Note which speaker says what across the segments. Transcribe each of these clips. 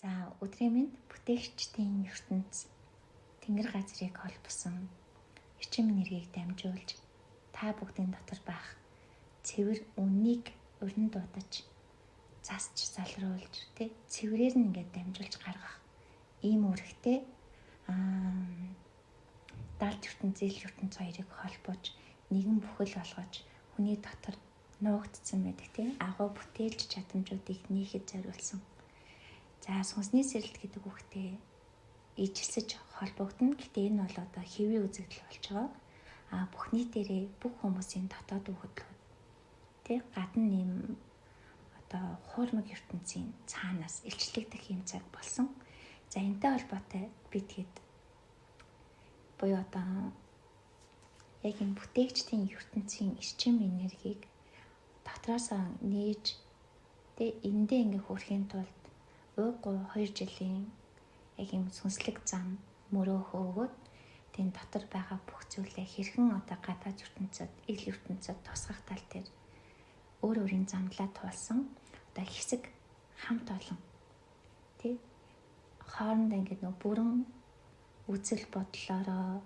Speaker 1: За өдрийн мэнд бүтээгчдийн ертөнц тэнгэр газрыг холбосон эрчим энергийг дамжуулж та бүгдийн дотор байх цэвэр үннийг урин дуудаж засч залруулж цэврээр нь ингээд дамжуулж гаргах ийм үүрэгтэй даалт ертөнц зээл ертөнц хоёрыг холбож нэгэн бүхэл болгож хүний дотор нуугдсан байдаг тийм агуу бүтээлч чадамжуудыг нийхэд зориулсан. За сүнсний сэрэлт гэдэг үгтэй ижилсэж холбогдно. Гэтэ энэ бол одоо хэвийн үзэгдэл болж байгаа. Бүх нийтээрээ бүх хүмүүсийн дотоод өгөгдлүүд тий гадна нэм одоо хуурмаг ертөнцийн цаанаас илчлэгдэх юм цаг болсон. За энэтэй холбоотой би тэгэд буюу одоо яг энэ бүтээгчдийн ертөнцийн эрчим энергийг дотроосоо нээж тий эндээ ингээ хүрэхийн тулд уйггүй 2 жилийн яг юм сүнслэг зам мөрөөхөө өгөөд тийм дотор байгаа бүх зүйлээ хэрхэн одоо гадаад ертөнцид ил ертөнцид тусгах тал дээр өөр өөрийн замлаа туулсан одоо хэсэг хамт олон тий хоорондоо ингээд нөө бүрэн үзэл бодлороо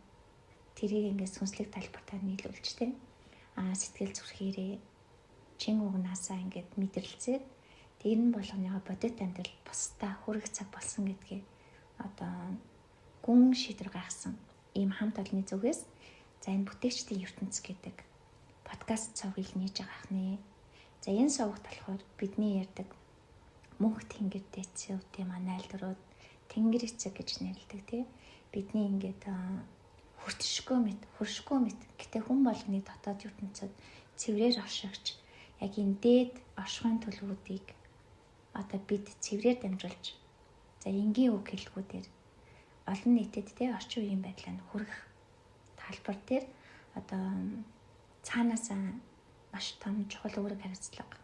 Speaker 1: тэрийг ингээд сүнслэг талбартаар нийлүүлж тий сэтгэл зүрхээрээ чин угнаасаа ингээд мэдрэлцээд тэр нь болгоныхоо бодит амьдрал бусдаа хүрэх цаг болсон гэдгийг одоо гүн шийдвэр гаргасан ийм хамт олонны зүгээс за энэ бүтээгчдийн ертөнц гэдэг подкаст цовгийг нээж байгаа хнэ. За энэ сувгт болохоор бидний ярьдаг мөнх тэнгэр дэцүүдийн манай айлдрууд тэнгэр эцэг гэж нэрлэдэг тий. Бидний ингээд хүршгүй мэт гэтээ хүн болгоны дотоод ертөнцид цэврээр оршигч яг энэ дээд оршихуйн төлөвүүдийг одоо бид цэврээр дамжуулж за энгийн үг хэллгүүдээр олон нийтэд те орчин үеийн байдлаа хүрэх талбар дээр одоо цаанаасаа маш том чухал үүрэг хариуцлага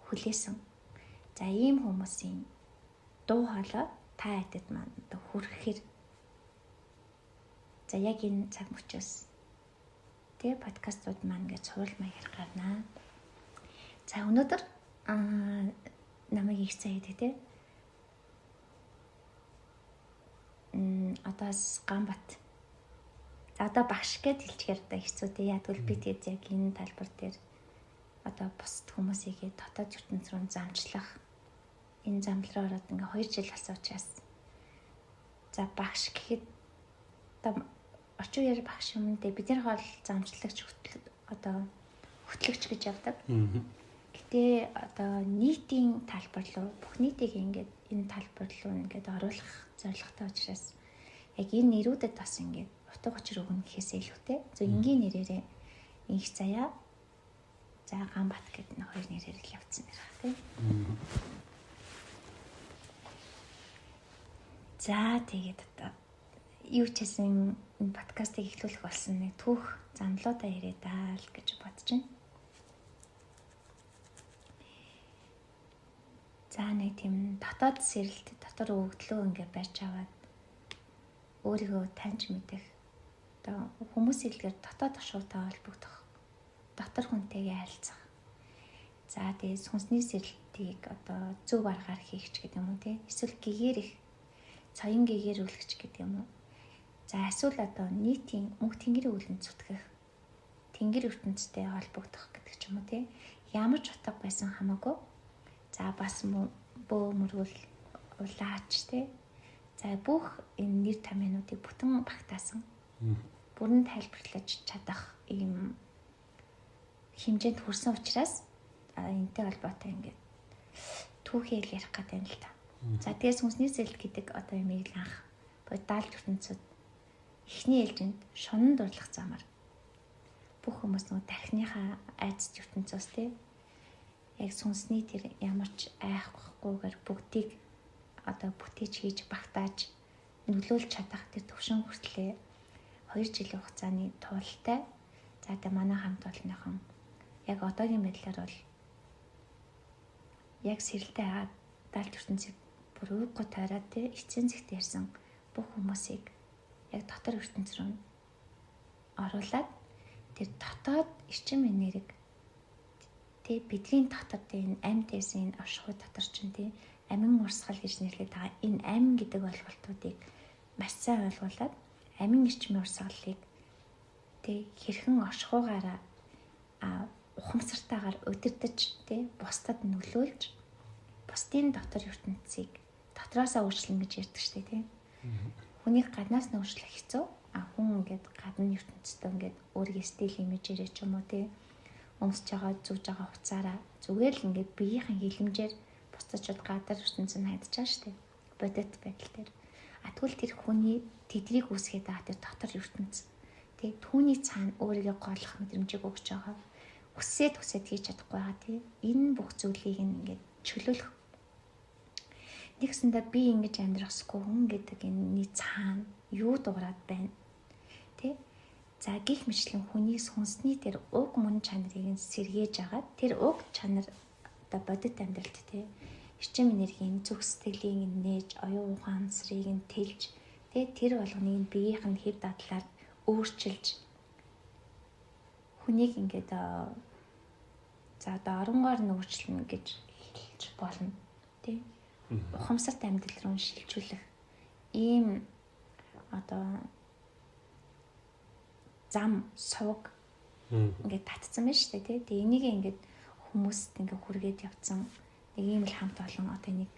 Speaker 1: хүлээсэн. За ийм хүмүүсийн дуу хоолой та хэдэд маань одоо хүрэхээр за яг энэ цаг мөчөөс те подкастууд маань гэж цуврал маягаар гарнаа. За өнөөдөр намайг их сайн гэдэг те одоо Ганбат за одоо багш гэд хэлчихээр одоо хэцүү те ягдвал би тэгээд яг энэ талбар дээр одоо бусд хүмүүсийг дотоод ертөнц рүү замчлах энэ замлраа ороод ингээ 2 жил болсон учраас за багш гэхэд одоо орчин үеэр багш юм дэ бидний хоол замчлагч одоо хөтлөгч гэж явдаг. Гэтэ одоо нийтийн талбар руу бүх нийтийг ингээд энэ талбар руу ингээд оруулах зорилготой учраас яг энэ нэрүүдэд бас ингээд утга учир өгнө гэхээс илүүтэй зөв энгийн нэрээрээ инх заяа за Ганбат гэдэг нэг хоёр нэрээр л явцсан байна тийм. За тэгээд одоо юу ч гэсэн энэ подкастыг эхлүүлэх болсон нэг түүх замлуудаа яриад аа л гэж бодож байна. За нэг тийм дотоод сэрэлт дотор өгдлөө ингээ барьж аваад өөрийгөө таньж мэдэх одоо хүмүүсийн илгээр дотоод оршуутай холбогдох дотор хүнтэйгээ харилцах за тэгээд сүнсний сэрэлтийг одоо зөв аргаар хийх ч гэдэг юм уу тий эсвэл гэгээр их цаян гэгэрүүлэгч гэдэг юм уу за эсвэл одоо нийтийн мөнх тэнгэрийн үүлэнд зүтгэх тэнгэр ертөнцтэй холбогдох гэдэг ч юм уу тий ямар ч утга байсан хамаагүй за бас бөө мөргөл улаач тий за бүх энэ нэр томьёонуудыг бүтэн багтаасан бүрэн тайлбарлаж чадах ийм хэмжээнд хүрсэн учраас энэтэй холбоотой ингээд түүхээр ярих гэдэг юм л та. За тэгээс сүнсний сэрэлт гэдэг одоо юмыг л анх даалт ертөнцид эхний ээлжинд шунан дурлах замаар бүх хүмүүс нөгөө тархиныхаа айдас ертөнцөөс тий яг сүнсний тэр ямар ч айхгүйгээр бүгдийг одоо бүтээж хийж багтааж нөлөөлж чадах тэр төвшин хүртлээ 2 жилийн хугацааны туултай за тэ манай хамт олонныхон яг одоогийн байдлаар бол яг сэрэлтээ хагаад даалт ертөнцийг бүр уйггүй тойроод тэ эцсийн зэгт ярьсан бүх хүмүүсийг яг дотор ертөнц рүү оруулаад тэр дотоод эрчим энерги тэ бидний дотор энэ амьд байсан энэ оршихуй дотор чинь тэ амин урсгал гэж нэрлэдэг байгаа. Энэ амин гэдэг ойлголтуудыг маш сайн ойлгуулад амин эрчмийн урсгалыг хэрхэн оршихуугаараа ухамсартайгаар удирдах бусдад нөлөөлж бусдын дотор ертөнцийг дотроосоо өөрчлөн гэж ярьдаг шүү дээ. Хүнийг гаднаас нь өөрчлөх хэцүү. Хүн ингээд гадна ертөнцийн ингээд өөрийн стил имижээрээ ч юм уу өмсөж байгаа зүүж байгаа хуцаараа зүгээр л ингээд биеийн хилэмжээр бусдад гадар ертөнцийн хайдаж байгаа шүү дээ. Бодит байдал дээр. Тэгвэл тэр хүний тэдрийг үүсгээд байгаа тэр дотор ертөнц түүний цаана өөрийгөө голох мэдрэмжийг өгч байгаа. Хүсээд хийж чадахгүй байгаа энэ бүх зүйлийг ингээд чөлөөлөх. Нэгсэндээ би ингэж амьдрахсгүй хүн гэдэг энэ цаана юу дуурайд байна. За гих мэтлэн хүний сүнсний тэр уг мөн чанарыг сэргээж агаад тэр уг чанар одоо бодит амьдралд эрчим энергийн зүг сэтгэлийн нээж оюун ухаансрыг нь тэлж тэр болгоныг биеийнх нь хэв дадлаар өөрчилж хүнийг ингээд за одоо оронгоор нь өөрчлөнө гэж хэлж болно. Ухамсарт амьдрал руу шилжүүлэх ийм одоо зам сувг ингээд татсан байна шүү дээ. Тэгээ энийг ингээд хүмүүст ингээд хүргээд явцсан нэг ийм л хамт олон одоо нэг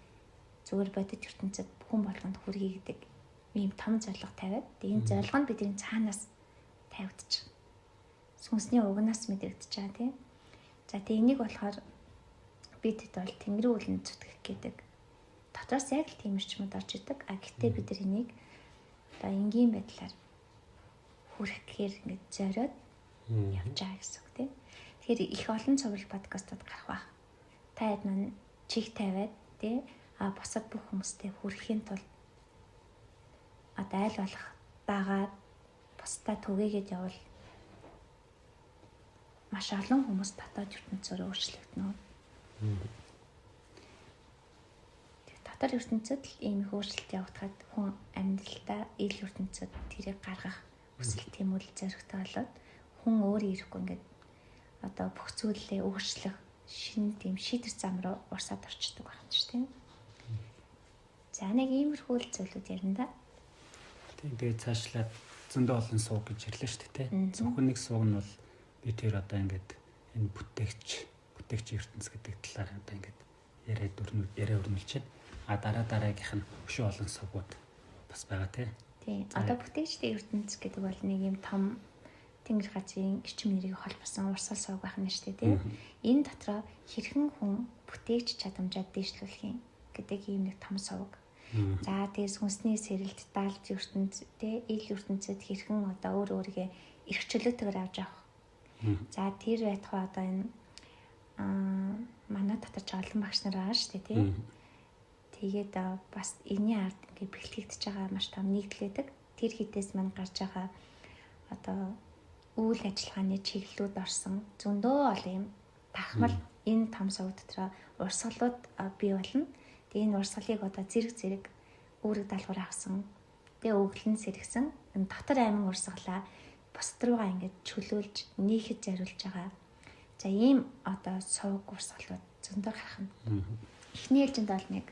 Speaker 1: зүгээр бодит ертөнцид хүн болгонд хүргэе гэдэг ийм том зорилго тавиад энэ зорилго нь бидний цаанаас тавигдчих. Сүнсний угнаас мэдрэгдэж байгаа тийм. За тэгээ энийг болохоор бидэд бол Тэнгэрийн үлэн зүтгэх гэдэг дотроос яг л тийм эрчмүүд орж идэг. Гэхдээ бид нар энийг одоо энгийн байдлаар хүрэх гэхээр ингээд зориод явж байгаа гэсэн үг тийм. Тэгэхээр их олон цуврал подкастууд гарах байх. Та хэд маань чих тавиад тийм босод бүх хүмүүстэй хүрэхийн тулд одоо аль болох дагаад бусдаа түгээгээд явал маш олон хүмүүс дотоод ертөнцөөр өөрчлөгдөнө. Дотоод ертөнцид л ийм их өөрчлөлт явагдахад хүн амьдралдаа ил ертөнцид тэрийг гаргах хүсэл тэмүүлэл зоригтой болоод хүн өөрөө ирэхгүй ингээд одоо бүх зүйлээ өөрчлөх шинэ тийм шийдвэр зам руу урсаад орчдөг байна шүү дээ. За нэг иймэрхүү зүйлүүд ярина да.
Speaker 2: Тийм тэгээд цаашлаад зөндөө олон сууг гэж ирлээ шүү дээ. Зөвхөн нэг сууг нь бол би тэр одоо ингээд энэ бүтээгч ертөнц гэдэг талаар одоо ингээд яриа өрнүүлж байна. Дараагийнх нь өшөө олон суугууд бас байгаа
Speaker 1: тийм. Одоо бүтээгчдийн ертөнц гэдэг бол нэг юм том тэнгэр газрын эрчим нэрийг холбосон урсгал сувг байх нь шүү дээ. Энэ дотроо хэрхэн хүн бүтээгч чадамжаа дэвшлүүлэх юм гэдэг ийм нэг том сувг. За тэгээ сүнсний сэрэлт даалт ертөнц ил ертөнцид хэрхэн одоо өөрийгөө эрх чөлөөтэйгээр авч явах. За тэр байтугай одоо энэ манай дотор ч олон багш нар байгаа шүү дээ. Тэгээд бас энэний ард ингээд бэлтгэгдэж байгаа маш том нэгдэл байдаг. Тэр хитээс мань гарч байгаа одоо үйл ажиллагааны чиглэлүүд орсон зөндөө олон юм тахмал энэ том сувг дотроо урсгалууд бий болно. Тэгээ энэ урсгалыг одоо зэрэг үүрэг даалгавар авсан. Тэгээ өглөн сэргсэн энэ дотор аймаг урсгалаа бусд руугаа ингээд чөлөөлж нийхэд зориулж байгаа. За ийм одоо сувг урсгалууд зөндөө гарах нь. Эхний ээлжинд бол нэг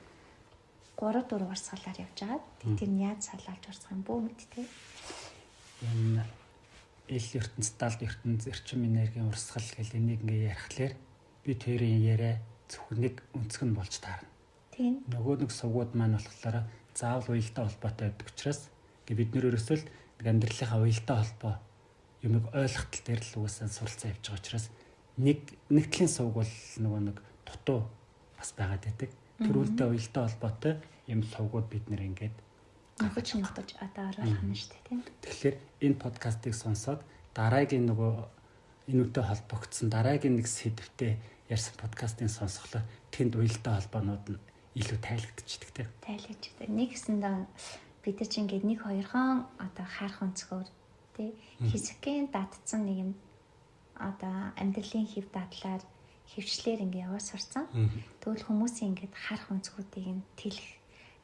Speaker 1: 3-4 урсгалаар явж байгаа. Тэр нь яаж салаалж урсгах юм бүү мэд тээ.
Speaker 2: Энэ ил ертөнц даалт ертөнц эрчим энергийн урсгал гэл энийг ингээ ярихлаар би тэрийн яриа зөвхөн нэг өнцөг нь болж таарна.
Speaker 1: Тийм.
Speaker 2: Нөгөө нэг сувгууд маань болохоор заавал уялдаа холбоотой байдаг учраас бид нэр ерөөсөө л амьдралынхаа уялдаа холбоо юмыг ойлгох тал дээр л угаасаа суралцаа явж байгаа учраас нэг талын сувг бол нөгөө нэг дутуу бас байгаад байдаг. Тэр үлдээ уялдаа холбоотой юм сувгууд бид нэр ингээд
Speaker 1: гаргаж нутаж одоо оруулах нь шүү дээ тийм.
Speaker 2: Тэгэхээр энэ подкастыг сонсоод дараагийн нөгөө энүүтэй холбогдсон дараагийн нэг сэдвтэ ярьсан подкастын сонсголоо тэнд уялдаа холбоонууд нь илүү тайлгдчихдаг тийм.
Speaker 1: Тайлгдчихдаг. Нэгсэндээ бид нар чинь ингээд 1-2хон одоо харах өнцгөр тий физикийн датцсан нэг юм одоо амьдралын хэв дадлаар хөвчлэр ингээд яваа сурцсан. Тэгвэл хүмүүсийн ингээд харах өнцгүүдийг нь тэлэх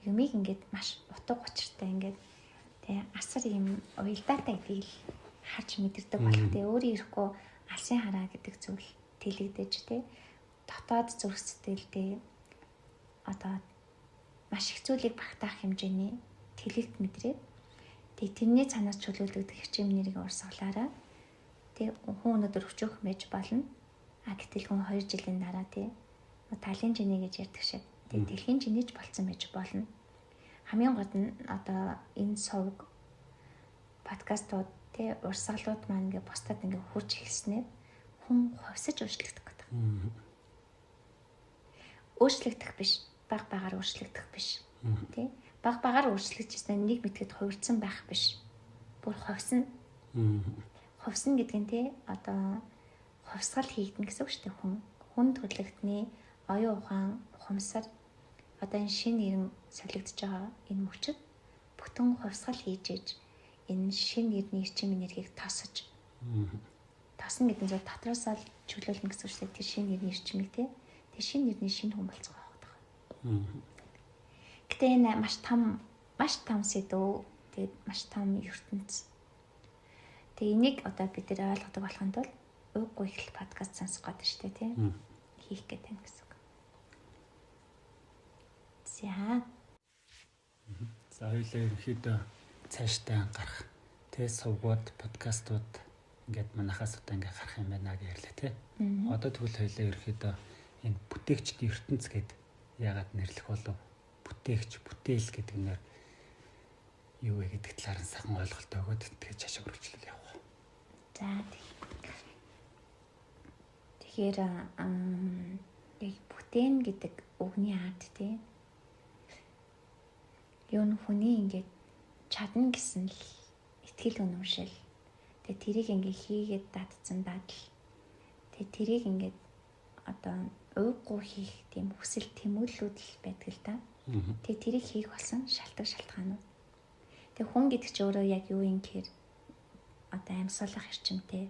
Speaker 1: юмыг ингээд маш утга учиртай ингээд тий асар юм уялдаатай гэдгийг л харж мэдэрдэг болох тий өөрөө ирэхгүй алсын хараа гэдэг зүйл тэлэгдэж тий дотоод зүрх сэтгэлдээ одоо маш их зүйлийг багтаах хэмжээний тэлэлт мэдрээд тэгээ тэрний цаанаас чөлөөлөгдөх хичээл нэрийг урсгалаараа тэгээ хүн өнөдөр өчөөх байж болно. Гэтэл хүн 2 жилийн дараа тий талын жиний гэж ярьдаг шиг тэгээ дэлхийн жинийч болцсон байж болно. Хамгийн гол нь одоо энэ сувг подкастууд тий урсгалууд маань ингээ бусдад ингээ хурж эхэлснээр хүн хувьсаж өөрчлөгдөх гэдэг. Өөрчлөгдөх биш, баг багаар өөрчлөгдөх биш. Тий баг багаар өөрчлөгдөжсэн нэг мэтгэд хувирсан байх биш. Бүр хувьсан. Хувьсан гэдэг нь тий одоо хувьсгал хийгдэн гэсэн үг шүү дээ хүн төрлөختний оюун ухаан ухамсар одоо энэ шинэ ирэн солигдож байгаа энэ мөчөд бүтэн хувьсгал хийж иж энэ шинэ ирний эрчим энергийг тосож тосно гэдэг нь зөв дотроосоо л чөлөөлнө гэсэн үг шүү дээ. Тэр шинэ ирний эрчимийг тий тэр шинэ ирний шинэ хүн болцгоо байгаа. Гэтэ энэ маш том сэдв тэгээд маш том ертөнц. Тэгээ энийг одоо бид нэр ойлгодог болохын тулд ууггүй их подкаст сонсох гэдэг шүү дээ тий хийх гэдэг юм гэсэн үг.
Speaker 2: За хоёулаа ерөнхийдөө цаашдаа гарах тий сувгууд подкастууд ингээд манахаас одоо ингээд гарах юм байна гэж ярьлаа тий. Одоо тэгвэл хоёулаа ерөнхийдөө энэ бүтээгчдийн ертөнц гэдэг яагаад нэрлэх болов? Бүтээгч, бүтээл гэдэг нэр юу вэ гэдэг талаар нь сайхан ойлголт өгөөд тэгээд цаашаа хөрвчлөл явах.
Speaker 1: За тэгэхээр яг бүтээн гэдэг үгний ард тий юу н хүний ингээд чадна гэсэн л итгэл үнэмшил. Тэгээ тэрийг ингээд хийгээд дадсан дадал. Тэгээ тэрийг ингээд одоо ууггүй хийх тийм хүсэл тэмүүллүүд л байдаг л да. Тэгээ тэрийг хийх болсон шалтгаанууд. Тэгээ хүн гэдэг чинь өөрөө яг юу юм гэхээр одоо амьсгалах эрчимтэй.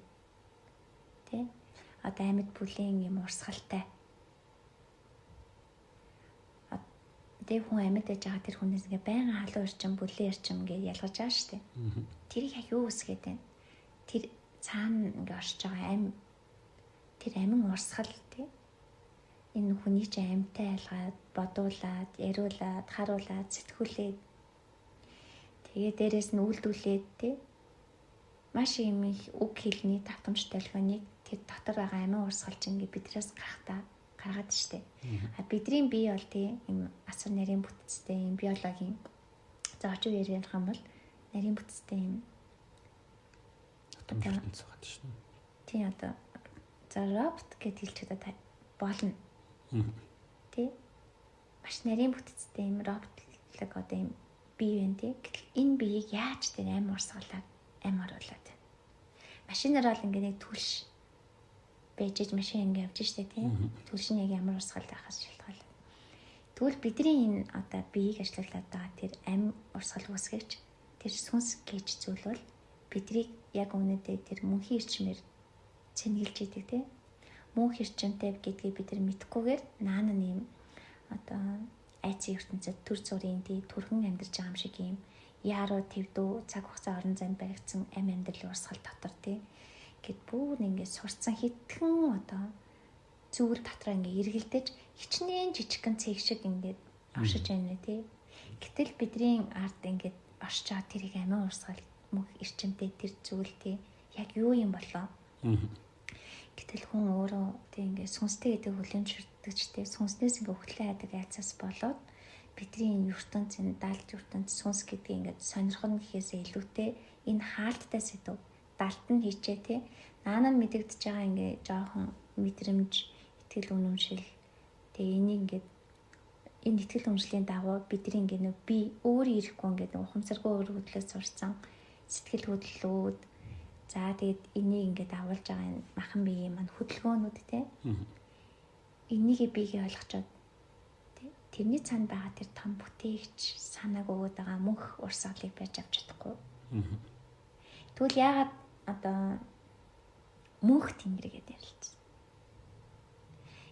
Speaker 1: Тэ? Одоо амьд бүлийн юм урсгалтай. Тэгээ хүн амьд байж байгаа тэр хүнээс ингээ байнга халуун эрчим, бүлийн эрчим ингээ ялгаж байгаа шүү дээ. Тэрийг яг юу үсгээд байна? Тэр цаана ингээ оршиж байгаа тэр амин урсгал тий. Энэ хүний чинь амьтай айлгаад, бодуулаад, яриулаад, харуулаад, сэтгүүлээд тэгээ дээрэс нь үйлдүүлээд тий. Маш юм их үг хэлний давтамж телефоныг тэр дотор байгаа амин урсгалч ингээ биднээс гаргаад штэ. Бидний бие бол тий юм асар нарийн бүтцтэй юм биологийн за очив ярих юм бол нарийн бүтцтэй юм
Speaker 2: одоо цогт шнэ.
Speaker 1: Тий одоо за робот гэж хэлж чадаад болно. Тий маш нарийн бүтцтэй юм роботлог одоо юм бие вэ тий. Энэ биеийг яаж тэр амин урсгалаад амь оруулаад машинаар бол ингээ нэг түлш бэжж машин ингээ явж штэ тий. Түлш нь яг ямар урсгал байхаас шалтгаалаад. Тэгвэл бидний энэ одоо биеийг ажиллуулад байгаа тэр амь урсгал үүсгэж тэр сүнс гэж зүйл бол бидрийг яг үнэндээ тэр мөнхийн эрчмээр цэнгэлж идэг тий. Мөнх эрчимтэй гэдгийг бид нар мэдхгүйгээр наана нэм одоо айцын ертөнцид төр зүрийн тий төрхөн амьдарч байгаа юм шиг юм яруу твдүү цаг хугацаа орон зайд баригдсан амь амьдралын урсгал дотор тий гэд бүр ингээд сурцсан хитгэн одоо зүйл дотроо ингээд эргэлдэж хичнээн жижигхэн цэг шиг ингээд оршиж байна тий. Гэтэл бидний ард ингээд оршиж байгаа тэрийг амин урсгал мөх эрчимтэй тэр зүйл тий яг юу юм болоо. Гэтэл хүн өөрөө тий ингээд сүнстэй гэдэг хүлэмж шүрддэг ч тий сүнснээс ингээд хөтлөө яадаг айцаас болоод бидний энэ ертөнц энэ даалт ертөнц сүнс гэдгийг ингээд сонирхон гэхээсээ илүүтэй энэ хаалттай сэдв далт нь хийчээ тий. Наана нь мэдэгдэж байгаа ингээ жоохон мэдрэмж, итгэл үнэмшил. Тэгээ энийг ингээд энэ итгэл үнэмшлийн дагуу бидний ингээ нэг би өөрөө ирэхгүй ингээ ухамсаргүй өөр хөдлөөс сурсан сэтгэл хөдлөлүүд. За тэгээд энийг ингээ давуулж байгаа энэ махан биеийн маань хөдөлгөөнүүд тий. Энийг биегээ ойлгочоод тий. Тэрний цаана байгаа тэр том бүтээгч санааг өгöd байгаа мөнх урсгалыг барьж авч чадахгүй. Тэгвэл яагаад одоо мөнх тэнгэр гэдэг ярилцсан.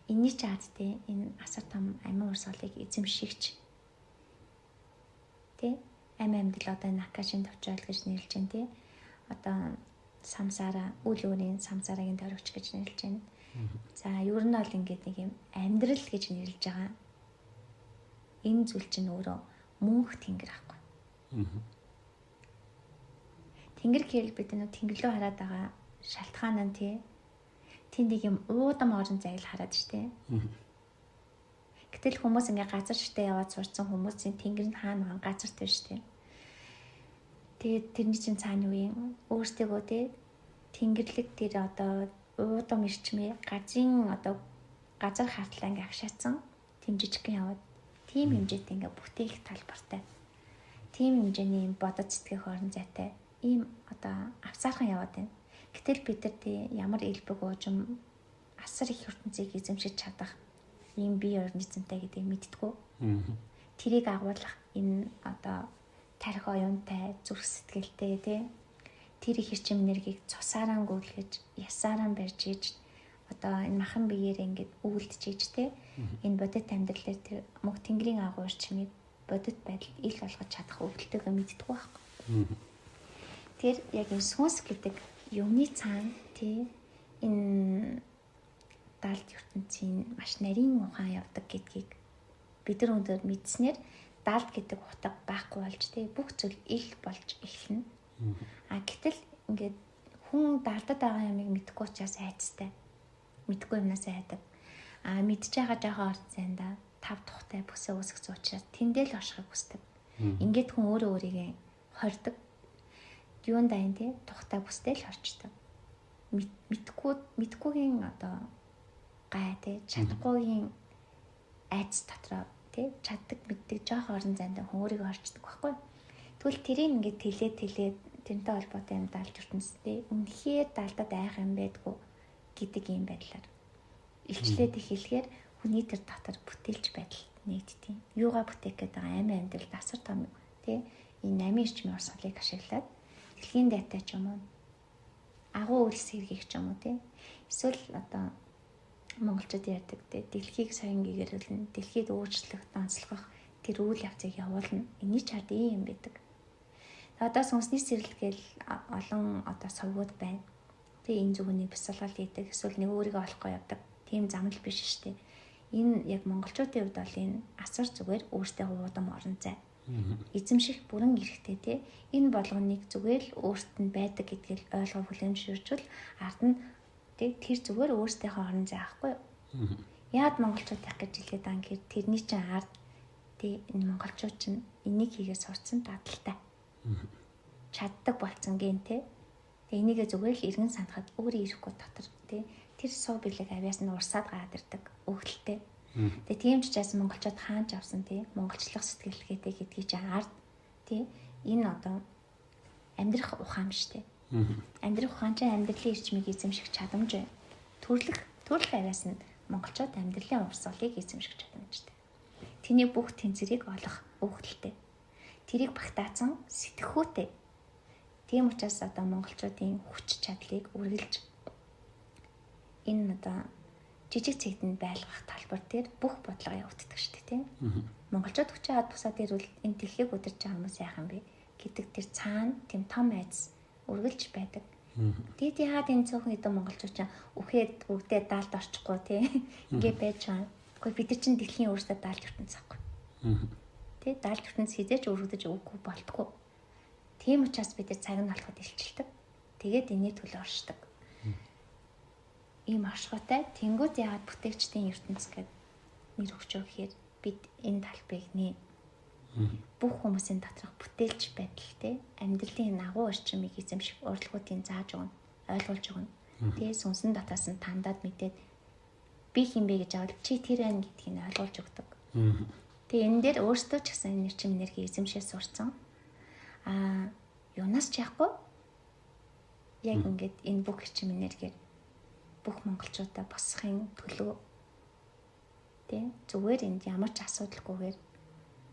Speaker 1: Энийний ч ард те энэ асар том амин урсгалыг эзэмшигч те амьд одоо накашин товчоол гэж нэрлэж байна те. Одоо самсара үл өөрийн самсарагийн дөрөвч гэж нэрлэж байна. За ер нь бол ингээд нэг юм амьдрал гэж нэрлэж байгаа. Энэ зүйл чинь өөрөө мөнх тэнгэр ахгүй. Тэнгэр гэхэл бид нэг тэнгэр рүү хараад байгаа шалтгаан нь тий. Тэнд нэг юм уудам орон зайг хараад штэ. Гэтэл хүмүүс ингээ газар шигтээ яваад сурцсан хүмүүсийн тэнгэр нь хаана газарт байна штэ. Тэгээд тэрний чинь цаана юу юм? Өөртөө тий тэнгэрлэг тэр одоо уудам ирчмээ газар хартлаа ингээ агшаацсан тэм жижигхэн яваад тийм хэмжээтэй ингээ бүтээх талбартай. Тийм хэмжээний юм бодож сэтгэх орон зайтай ийм одоо авсаархан яваад байна. Гэтэл бид нар тий ямар элбэг уужим асар их ертөнцийг эзэмшиж чадах ийм бие организмтай гэдгийг мэдтгүү. Тэрийг агуулах энэ одоо тарих оюунтай зүрх сэтгэлтэй тий тэр их хэрчим энергийг цусаараа гүйлгэж ясаараа барьж ийж одоо энэ махан биеэр ингээд үүлдчихэж тий энэ бодит амьдралаар тэр мөнх тэнгэрийн агуу орчмыг бодит байдалд ил болгож чадах өвдөлтөөгөө мэдтгүү байхгүй. Тэр яг энэ сүнс гэдэг юмны цаана тий энэ даалт ертөнцийн маш нарийн ухаан явдаг гэдгийг бид нар өндөр мэдснээр даалт гэдэг утга байхгүй болж тий бүх зүйл ил болж эхэлнэ. Гэтэл ингээд хүн даалтад байгаа юмыг мэдэхгүй учраас айцтай. Мэдгүй юмнаас айдаг. Мэдж байгаа жоохон орц зайнда тав тухтай бүсээ үсгэж учраас тэндэл оршихыг хүсдэг. Ингээд хүн өөрөө өөрийгөө хордог. Юун дайн тий тухтай бүстэй л орчдөг. Мэдхгүйгийн одоо гай тий чадахгүйгийн айц дотроо тий чаддаг мэддэг жоохон орон зайнда хүн өөрийгөө орчдөг байхгүй. Тэгвэл тэрийг ингээд тэлээд тэрнтэй холбоотой юм даалж ертөнцтэй үнэхээр даалдад айх юм байдгүй гэдэг юм байдлаар илчлээд эхлэхээр хүний тэр дотор бүтээлч байдал нэгдтiin. Юугаа бүтээх гээд байгаа амин амьдралд асар том тий энэ амин эрчмийн урсгалыг ашиглаад дэлхийн дайтай ч юм уу агуу үйлс хэргийг ч юм уу тий эсвэл одоо монголчууд ярьдаг тий дэлхийг сайн гэгэрүүлнэ дэлхийд өөрчлөх онцлогох тэр үйл явцыг явуулна. Эний ч ард ийм юм байдаг. Одоо сүнсний сэрэл гээл олон одоо совгууд байна. Тэгээ энэ зүгний бясалгал хийдэг эсвэл нэг өөрийгөө олохгүй явдаг. Тийм зам л биш шүү дээ. Энэ яг монголчуудын хувьд бол энэ асар зүгээр өөртөө уудам орон зай. Эзэмших бүрэн эрэхтэй тий. Энэ болгоныг зүгээр л өөрт нь байдаг гэдгийг ойлгоо хүлэмжшүүлжүүл ард нь тий тэр зүгээр өөртөөхөө орон зай аахгүй юу? Яад монголчууд яг гэж хэлээд байгаа юм гэхээр тэрний чинь ард тий энэ монголчууд чинь энийг хийгээ сурцсан дадалтай. Чаддаг болцсон гэн тий. Тэгээ энийгээ зүгээр л эргэн санахад өөрөө ирэхгүй дотор тий тэр суу бэлэг авьяас нь урсаад гаад ирдэг өгдөлтэй. Тэгээ тийм ч учраас монголчууд хаанч авсан тий монголчлох сэтгэлгээтэй гэдгийг чи ард тий энэ одоо амьдрах ухаан биш тий. Амьдрах ухаан чинь амьдралын эрчмийг эзэмших чадамж бай. Төрөлх авьяас нь монголчууд амьдралын урсгалыг эзэмших чадамжтай. Тэний бүх тэнцвэрийг олох өгдөлтэй. Тэрийг багтаацсан сэтгэхүйтэй. Тийм учраас одоо монголчуудын хүч чадлыг үргэлж энэ одоо жижиг цэгтэнд байлгах талбар дээр бүх бодлого явагддаг шүү дээ тийм. Монголчууд хүчээ хад тусаад ирвэл энэ дэлхийг удирж байгаа хүмүүс яах юм бэ гэдэг тэр цаана тийм том айдас үргэлж байдаг. Тэгээд яагаад энэ цөөхөн хэдэн монголчууд ч үхээд бүгдээ даалд орчихгүй тийм ингээ байж байгаа. Гэхдээ бид нар чинь дэлхийн өөрсдөө даалж ертөнц авахгүй. Тэ даалж ертөнц хизээч өргөдөж өгөхгүй болтгоо. Тийм учраас бид цаг нь болоход илчилдэг. Тэгээд энэний төлөө оршдог. Ийм оршихуйтай тэнгууд яагаад бүтээгчдийн ертөнц гэд нэр өгч байгаа гэхээр бид энэ талбайг нэ бүх хүмүүсийн доторх бүтээлч байдалтай амьдралын агуу орчмыг эзэмших урилгуудын зааж өгнө, ойлгуулж өгнө. Тэгээ сүнсэн дотоос нь тандаад мэдээд би хинбэ гэж авал чи тэр байна гэдгийг ойлгуулж өгдөг. Тэгээ энэ дээр өөртөө ч гэсэн нэрчим энерги эзэмшээ сурцсан. Юунаас ч яахгүй яг ингээд энэ бүх нэрчим энергээр бүх монголчуудаа босхын төлөө тий зүгээр энд ямар ч асуудалгүйгээр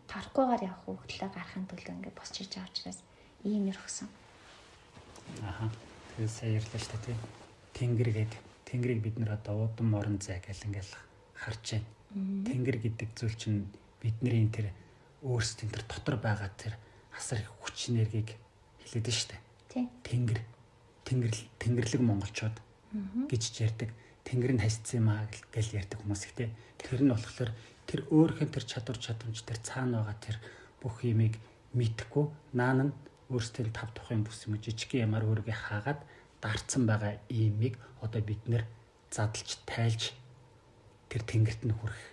Speaker 1: тарахгүйгээр явах хөдөлгөөн гаргахын төлөө ингээд босч иж байгаа учраас ийм нэр өгсөн.
Speaker 2: Тэгээд сая ярьлаа шүү дээ тий. Тэнгэр гэдэг. Тэнгэрийг бид нэр одоо удам орон зай гэл ингээд харж байна. Тэнгэр гэдэг зүйл чинь бидний тэр өөрсдийн тэр дотор байгаа тэр асар их хүч энергийг хэлээд нь шүү дээ. Тий. Тэнгэрлэг монголчууд гэж ярьдаг. Тэнгэр нь хасцсан юм аа гэж ярьдаг хүмүүс их тий. Тэр нь болохоор тэр өөрхөн тэр чадамж тэр цаана байгаа тэр бүх юмыг мэдхгүй наан нь өөрсдөө тав тухайн бүс юм жижиг ямаар өөрийгөө хаагаад дарцсан байгаа имийг одоо бид нэр задлж тайлж тэр тэнгэрт нь хүрэх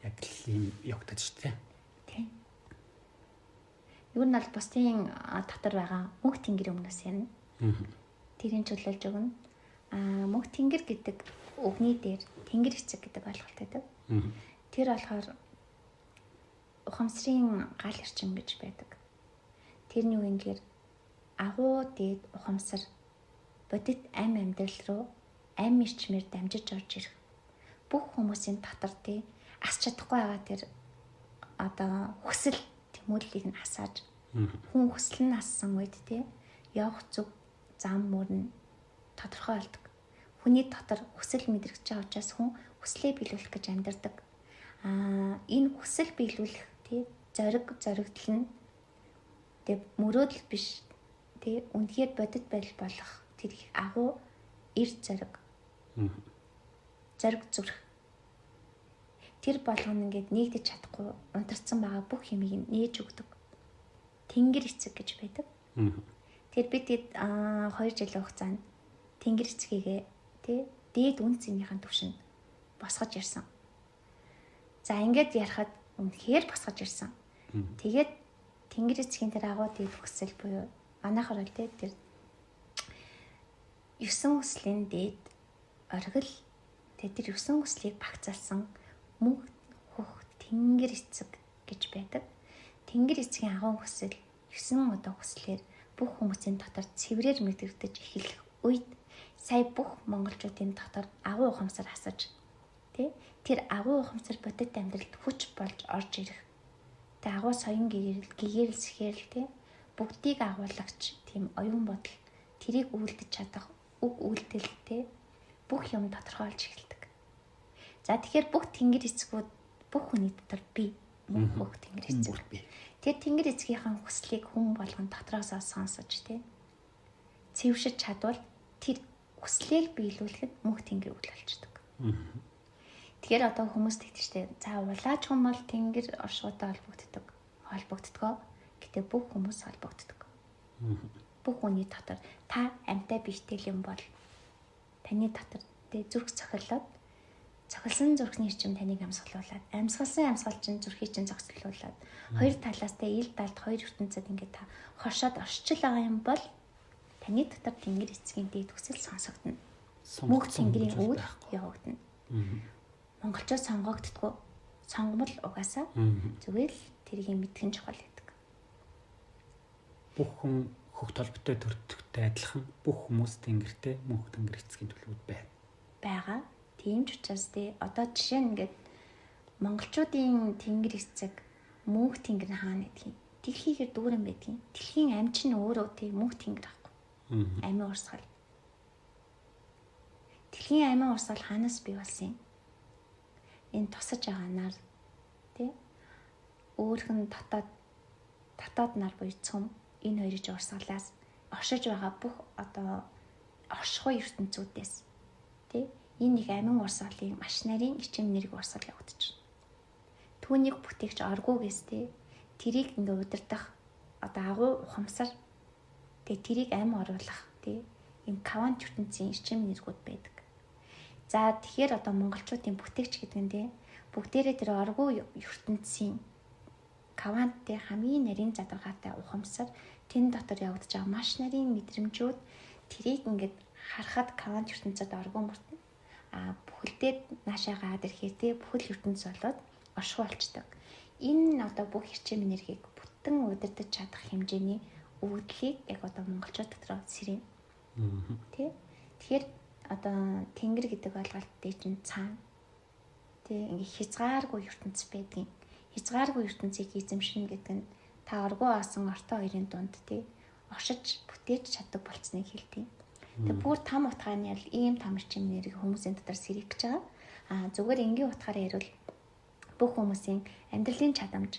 Speaker 2: яг л юм явагдаж штэ.
Speaker 1: Тийм. Юу нь бол бусдын дотор байгаа мөнх тэнгэр өмнөөс ярина. Тэрийн чөлөөлж өгнө. Мөнх тэнгэр гэдэг үгний дээр тэнгэр эцэг гэдэг ойлголт байдаг. Тэр болохоор ухамсарын гал эрчим гэж байдаг. Тэрний үгээр агуу дээд ухамсар бодит амьдрал руу эрчмээр дамжиж орж ирэх. Бүх хүмүүсийн дотор тий ас чадахгүй байгаа тэр одоо хүсэл тэмүүллийг нь асааж хүн хүсэл нь ассан үед тий явах зүг зам мөрн тодорхой болдог. Хүний дотор хүсэл мэдрэгч байгаа учраас хүн хүслээ биелүүлэх гэж амьдардаг. Энэ хүсэл биелүүлэх тий зоригдол нь тий мөрөөдөл биш тий үнэхээр бодит байдал болох тэр их агуу зориг зүрх тэр болгоно ингээд нэгдэж чадахгүй унтарсан байгаа бүх юмыг нээж өгдөг. Тэнгэр эцэг гэж байдаг. Тэр бид 2 жилийн хугацаанд тэнгэр эцгийгээ тий дээд үн цэнийхэн түвшинд босгож ирсэн. За ингээд ярахад үнэхээр босгож ирсэн. Тэгээд тэнгэр эцгийн тэр агуу дээд хүсэл буюу манайхаар л тий тэр 9 хүслийн дээд оргил тэр 9 хүслийг багцаалсан мөнх хөх тэнгэр эцэг гэж байдаг. Тэнгэр эцгийн агуу хүсэл 9 удаа хүслээр бүх хүмүүсийн дотор цэврээр мэдрэгдэж эхлэх үед сая бүх монголчуудын дотор агуу ухамсар асаж тэр агуу ухамсар бодит амьдралд хүч болж орж ирэх. Тэ агуу соён гэгэрэлсэхээр бүгдийг агуулгач тийм оюун бодол тэрийг үйлдэж чадах үг үйлдэлтэй бүх юм тодорхойлж эхэлдэг. За тэгэхээр бүх тэнгэр эцгүүд бүх хүний дотор бий. Бүх тэнгэр эцэг. Тэр тэнгэр эцгийнхаа хүслийг хүн болгон дотроосоо сонсож цэвэршиж чадвал тэр хүслийг биелүүлэхэд мөнх тэнгэр үйл болчдөг. Тэгэхээр одоо хүмүүс тэгдэжтэй. За улааж хүн бол тэнгэр оршуудаа холбогддог. Гэтэ бүх хүмүүс холбогддог. Бүх хүний дотор та амьтаа биштэй юм бол таны дотор зүрх цохилсон зүрхний эрчим таныг амьсгалуулад амьсгалсан амьсгалчин зүрхийг чинь зогсоолуулад хоёр талаас ил далд хоёр ертөнцид ингээд та хошоод оршчил байгаа юм бол таны дотор тэнгэр эцгийн дээд хүсэл сонсогдно. Мөнх тэнгэрийн үйл явагдана. Монголчууд сонгогддгоо сонгомол угаасаа зүгээр л тэрийг мэдгэн чухал гэдэг.
Speaker 2: Бүх хүн хөх толботой төртөгтэй адилхан бүх хүмүүс тэнгэртэй мөнх тэнгэр эцгийн төлөвүүд байгаа. Тийм ч учраас одоо жишээ нь ингээд монголчуудын тэнгэр эцэг мөнх тэнгэр хаана гэдгийг дэлхийгээр дүүрэн байдгийг. Дэлхийн амь чинь өөрөө мөнх тэнгэр байхгүй. Амийн урсгал. Дэлхийн амийн урсгал хаанаас бий болсон юм? Энэ тусаж байгаа нар өөрхөн татаад нар буюу цөм энэ хоёрын урсгалаас оршиж байгаа бүх одоо оршихуй ертөнцүүдээс энэ нэг амин урсгалын маш нарийн эрчим нэрг урсгал явагдаж байна. Түүнийг бүтээгч оргуугээс тэрийг ингээ удирдах одоо агуу ухамсар тэрийг амь оруулах ийм квант ертөнцийн эрчим нэргүүд байдаг. За тэгэхээр одоо монголчуудын бүтээгч гэдэг нь бүгдээрээ тэр оргуу ертөнцийн квантын хамгийн нарийн задваргаатай ухамсар тэн дотор явагдаж байгаа маш нарийн мэдрэмжүүд тэрийг ингээд харахад квант ертөнцид оргуу мөртнө. Бүхэлдээ наашаа гаад ирэхээр бүхэл ертөнц болоод оршихуй болчдөг. Энэ одоо бүх эрчим энергийг бүтэн удирдах чадах хэмжээний өгдлийг яг одоо монголчууд дотор сэрэн. Тэгэхээр одоо тэнгэр гэдэг ойлголт дээр чинь цаана ингээ хязгааргүй ертөнц байдгийн. Хязгааргүй ертөнцийг эзэмшнэ гэдэг нь та оргуу асан ортой хоёрын дунд оршиж бүтээж чаддаг болцсныг хэлдэг. Тэгээ бүр том утгааны ярил ийм том эрчим нэрийг хүмүүсийн дотор сэрэх гэж байгаа. Зүгээр энгийн утгаараа ярил бүх хүмүүсийн амьдралын чадамж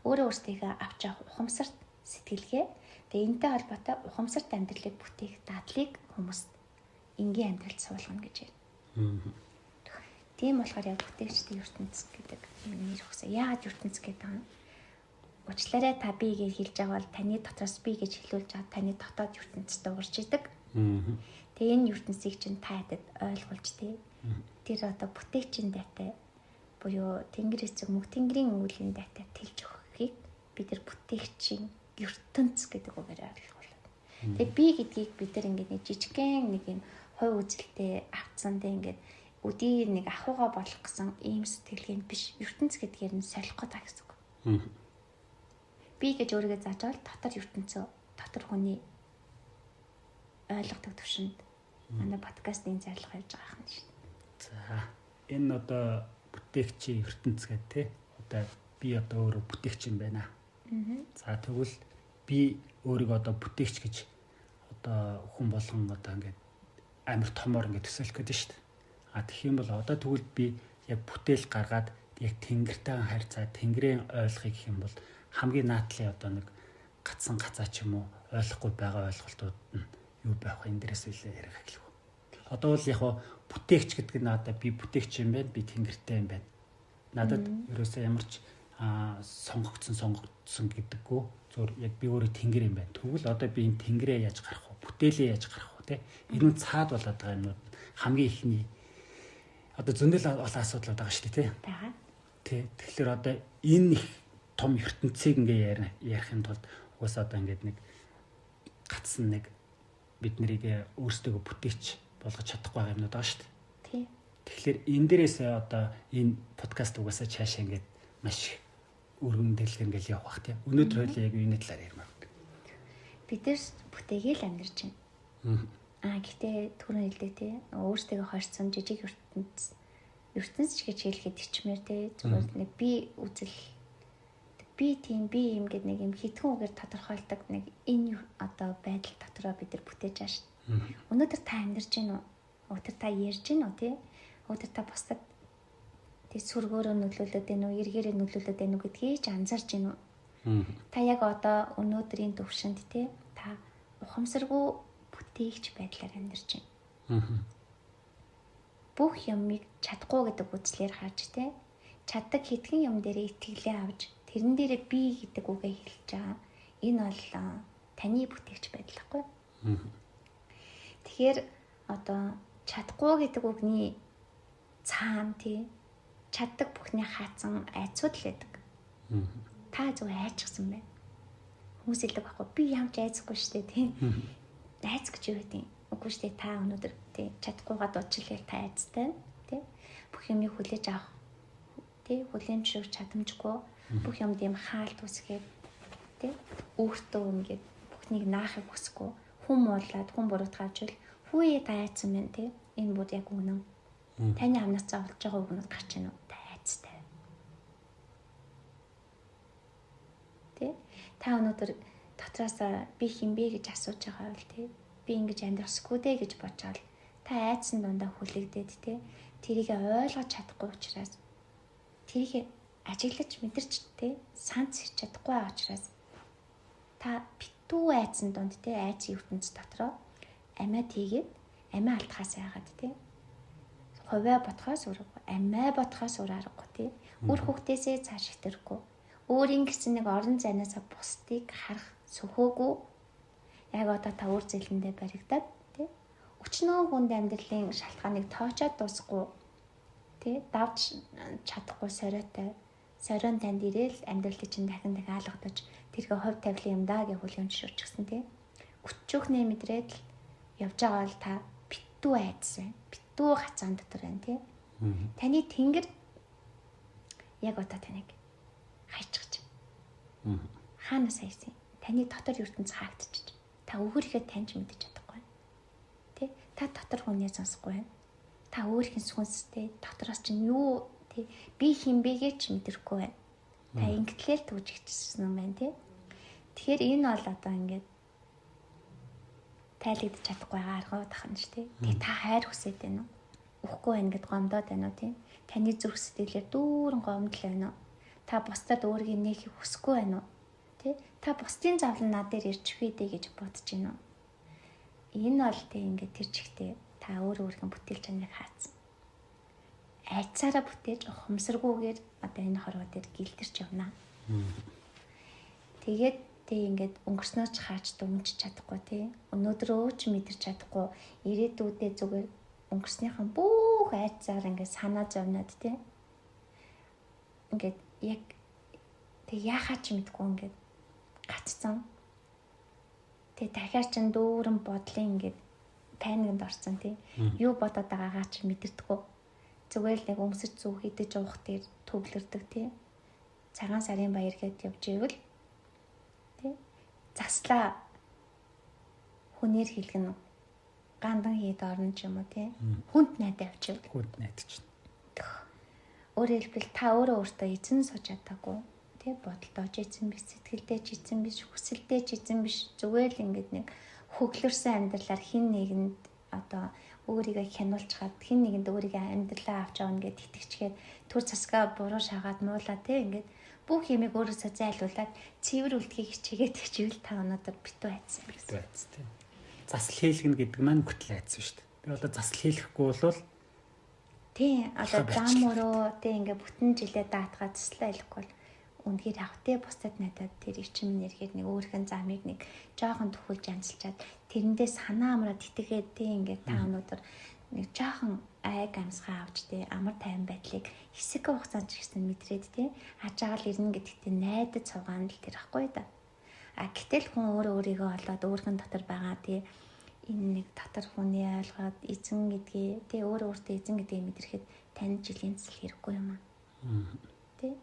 Speaker 2: өөрөө өөрсдийгөө авч явах ухамсарт сэтгэлгээ тэгээ энэтэй холбоотой ухамсарт амьдралыг бүтээх дадлыг хүмүүст энгийн амьдралд суулгана гэж байна.
Speaker 1: Тийм болохоор яг бүтээгчдийн ертөнц гэдэг нэр өгсөн. Яагаад ертөнц гэдэг юм? Уучлаарай та би гэж хэлж байгаа бол таны дотроос би гэж хэлүүлж байгаа таны дотоод ертөнцтэй урж идэг. Тэгээ энэ ертөнцийг чинь та хэд ойлгуулж тий. Тэр одоо бүтээгчийн дайтай буюу тэнгэр эцэг мөнх тэнгэрийн үеийн дайтай тэлж өгөхийг бид нар бүтээгчийн ертөнц гэдэг үгээр ойлгуулдаг. Тэгээ би гэдгийг бид нар ингээд нэг жижигхэн нэг юм хой үзэлтэй авцсан дээ ингээд өдий нэг ахуйгаа болох гэсэн ийм сэтгэлгээнд биш ертөнц гэдгээр нь солих гэдэг гэсэн үг. Би гэж өөрийгөө зааж авал дотор ертөнцөө дотор хүний ойлгодог төвшөнд манай подкастын зорилго явж байгаа юм шүү дээ.
Speaker 2: За энэ одоо бүтээгчийн ертөнц гэдэг тий. Одоо би одоо өөрөө бүтээгч юм байна. За тэгвэл би өөрийгөө одоо бүтээгч гэж одоо хүн болгон одоо ингээд амар томоор ингээд төсөөлөх гэдэг шүү дээ. Тэгэх юм бол одоо тэгвэл би яг бүтээл гаргаад яг тэнгэртэй харьцаа тэнгэрийн ойлгохыг гэх юм бол хамгийн наадлын одоо нэг гацсан гацаа ч юм уу ойлгохгүй байгаа ойлголтууд нь юу байх вэ? Энд дээрээс үлээ ярих эхлэв. Одоо бол яг бүтээгч гэдэг нь одоо би бүтээгч юм байна, би тэнгэртэй юм байна. Надад ерөөсөө ямар ч сонгогдсон гэдэггүй зөв яг би өөрөө тэнгэр юм байна. Тэгвэл одоо би энэ тэнгэрээ яаж гарах вэ? Бүтээлээ яаж гарах вэ? Энэ нь цаад болоод байгаа юм хамгийн ихний одоо зөндөл бол асуудал байгаа шүү дээ тий. Тэгэхээр одоо энэ их том ертөнцийг ингээ ярих юм тулд угаасаа одоо ингээд нэг гацсан нэг бид нарыг өөрсдөө бүтээч болгож чадахгүй байгаа юмнууд байгаа шүү дээ.
Speaker 1: Тий.
Speaker 2: Тэгэхээр энэ дээрээс одоо энэ подкаст угаасаа цаашаа ингээд маш өргөн дэлгэр ингээл явах бах тий. Өнөөдөр хоёлаа яг энэ талаар ярмаар.
Speaker 1: Бид нар бүтээгээл амьдарч байна. Гэхдээ түрүүн хэлдэг тий. Өөрсдөө хорцсон жижиг ертөнц ч гэж хэлэхэд ичмээр тий. Зүгээр нэг би үзэл би тийм би юм гэдэг нэг юм хитгэн үгээр тодорхойлдог нэг энэ одоо байдал дотроо бид нар бүтээж байгаа шүү дээ. Өнөөдөр та амьдарч байна уу? Өдөр та ярьж байна уу тий? Өдөр та бусдад тий сүргөөрөө нөлөөлөд байна уу? Эргээрээ нөлөөлөд байна уу гэдгийг ч анзаарч байна уу? Та яг одоо өнөөдрийн төвшөнд тий та ухамсаргүй бүтээгч байдлаар амьдарч байна. Бүх юмыг чадахгүй гэдэг үзлээр харж тий чаддаг хитгэн юм дээр итгэлээ авч тэрэн дээрээ би гэдэг үгээ хэлж байгаа. Энэ бол таны бүтээгч байдал гэхгүй. Тэгэхээр одоо чадахгүй гэдэг үгний цаана тий чаддаг бүхний хаацсан айцуд л байдаг. Та зөв айцсан байна. Хүмүүс хэлдэг байхгүй би ямч айцгүй шүү дээ тий. Айц гэж юу гэдэг юм? Үгүй шүү дээ та өнөөдөр тий чадахгүйгаа дуудчихлаа та айцтай тий. Бүх юмыг хүлээж авах тий хүлээмжшүүлж чадамжгүй бүх юмд юм хаалт үсгээд тий өөртөө ингээд бүхнийг наахыг хүсэхгүй хүн муулаад хүн буруутгаажвал хүүе та айцсан байна тий энэ бүр яг үнэн таны амнаас зовлож байгаа үгнүүд гарч ийн үү та айцтай тий та өнөөдөр дотроосаа би хинбэ гэж асууж байгаа бол тий би ингэж амьдрахсгүй дээ гэж бодчаал та айцсан дундаа хүлэгдээд тий тэрийг ойлгож чадахгүй учраас тэрийг ажиглаж мэдэрч тий санц хийж чадахгүй байгаа учраас та битүү айцсан дунд тий айцын ертөнц дотроо амиа тийгээд амиа алдахаас яагаад тий хувиа бодхоос ураггүй амиа бодхоос ураарахгүй тий үр хөвгтөөсөө цааш итэрэхгүй өөрийн гэсэн нэг орон зайнасаа бусдыг харах сөхөөгүй яг одоо та үр зэлэндээ баригдаад тий өчнөө хүнд амьдралын шалтгааныг тоочоод дуусахгүй тий давж чадахгүй сорион танд ирээл амьдралыг чинь дахин хаалгадаж тэргээ хувь тавилан юм даа гэж хүлээмжшүүлж гисэн тий өчөөхнээ мэдрээд л явж байгаа бол та битүү айдсан битүү хацаан дотор байна тий таны тэнгэр яг одоо таныг хайчгаж хаанаас хайсан таны дотор ертөнц хаагдчих та өөрийгөө таньж мэдэж чадахгүй тий та дотор хүнээ сонсохгүй та өөрхийн сүнстэй дотроос чинь юу тий би хинбэгээ ч мэдрэхгүй байна та ингэтлээл түүжигчсэн юм байна тий тэгэхээр энэ бол одоо ингээд тайлэгдэж чадахгүй байгаа аргууд ахна ш тий та хайр хүсэж байна уу үхгүй байна гэд гомдоод байна уу тий таны зүрх сэтгэлээр дүүрэн гомдол байна уу та бусдад өөрийг нээхийг хүсэхгүй байна уу тий та бусдын завлан над дээр ирж вэдэ гэж бодож байна уу энэ бол тий ингээд тэр чигтээ та өөрөө өөрийнхөө бүтээл чанарыг хаацсан айцаараа бүтээж ухамсаргүйгээр одоо энэ хорвоо дээр гэлдэрч явна. Тэгээд тэг ингээд өнгөрснөөч хааж дүнж чадахгүй тий. Өнөөдрөө ч мэдэрч чадахгүй ирээдүйдээ зүгээр өнгөрснийхэн бүх айцаар ингээд санаа зовноод тий. Ингээд яг тэг яахаа ч мэдгүй ингээд гаццсан. Тэг дахиад ч дүүрэн бодлын ингээд паникнд орсон тий. Юу бодоод байгаагаа ч мэдэрдэггүй. Зүгээр л нэг өмсөж зүг хідэж уух дээр төвлөрдөг тий. Цагаан сарын баяр гээд явж ивэл тий. Заслаа хүнээр хэлгэн гандан хийд орно ч юм уу тий. Хүнд найдаа явчихв.
Speaker 2: Хүнд найдаж чинь.
Speaker 1: Өөрөөр хэлбэл та өөртөө эзэн сууж чадаагүй тий. Бодолдоо ч эзэн биш, сэтгэлдээ ч эзэн биш, хүсэлдээ ч эзэн биш. Зүгээр л ингээд нэг хөглөрсөн амьдралаар хин нэгэнд одоо өөрийгөө хянуулж хаад хин нэгэнд өөрийгөө амьдралаа авч явна гэд итгэжгээд түр цасгаа буруу шаагаад муулаа тий. Ингээд бүх юмыг өөрөөсөө зайлуулад цэвэр үлдхийг хичээгээд хичвэл та өнөөдөр битүү айцсан гэсэн.
Speaker 2: Битүү айц тий. Засал хийлгэн гэдэг маань бүтэл айцсан шүү дээ. Би одоо засал хийлгэхгүй бол
Speaker 1: тий одоо зам өрөө тий ингээ бүтэн жилээ даатгаа заслаа хэлэхгүй бол үнээр автээ бусдад надад тэр ичим нэрхээр нэг өөрхөн замыг нэг жоохон төхүүлж амсалчаад тэрэндээ санаа амраад итгээд тий ингээ та өнөөдөр нэг жоохон айг амсгаа авч тий амар тайван байдлыг хэсэг хугацаанд ч гэсэн мэдрээд тий хажаагаал ирнэ гэдэгтээ найдаж цугаан л тэр ахгүй да. А гэтэл хүн өөрийгөө олоод өөрхөн дотор байгаа тий энэ нэг дотор хүний ойлгоод эзэн гэдгээ тий өөртөө эзэн гэдгийг мэдрэхэд тань жилийн засал хэрэггүй юм аа. Тий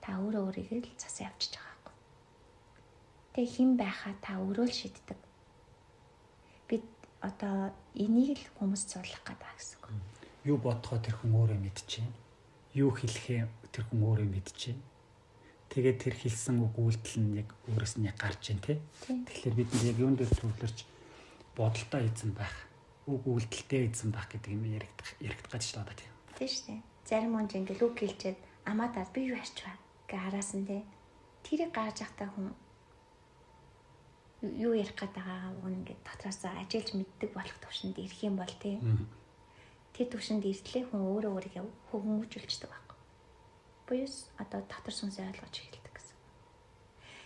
Speaker 1: та өөрийгөө л цасаа авчиж байгаа байхгүй. Тэгээ хэн байхаа та өөрөө л шийддэг. Бид одоо энийг л хүмүүс зурлах гэдэг гэсэн үг.
Speaker 2: Юу бодохоо тэр хүн өөрөө мэдчихээн. Юу хэлэхээ тэр хүн өөрөө мэдчихээн. Тэгээд тэр хэлсэн үг үйлдэл нь яг өөрөөс нь гарч ийн тий. Тэгэхээр бид яг юун дээр төвлөрч бодолтой эзэн байх, үг үйлдэлтэй эзэн байх гэдэг юм яригдах гэж байна тий.
Speaker 1: Тийм шүү дээ. Зарим хүн ингээл үг хэлчихэд амаадаад би юу арч байна гэ хараасан тий. Тэрийг гарч явахдаа хүн юу ярих гээд байгаагаа ингээд дотроос ажиллаж мэддэг болох төвшөнд ирэх юм бол тий. Тэр төвшөнд иртлээ хүн өөрийгөө хөвгөмжүүлждэг байхгүй. Буюу одоо дотор сүнсээ ойлгож эхэлдэг гэсэн.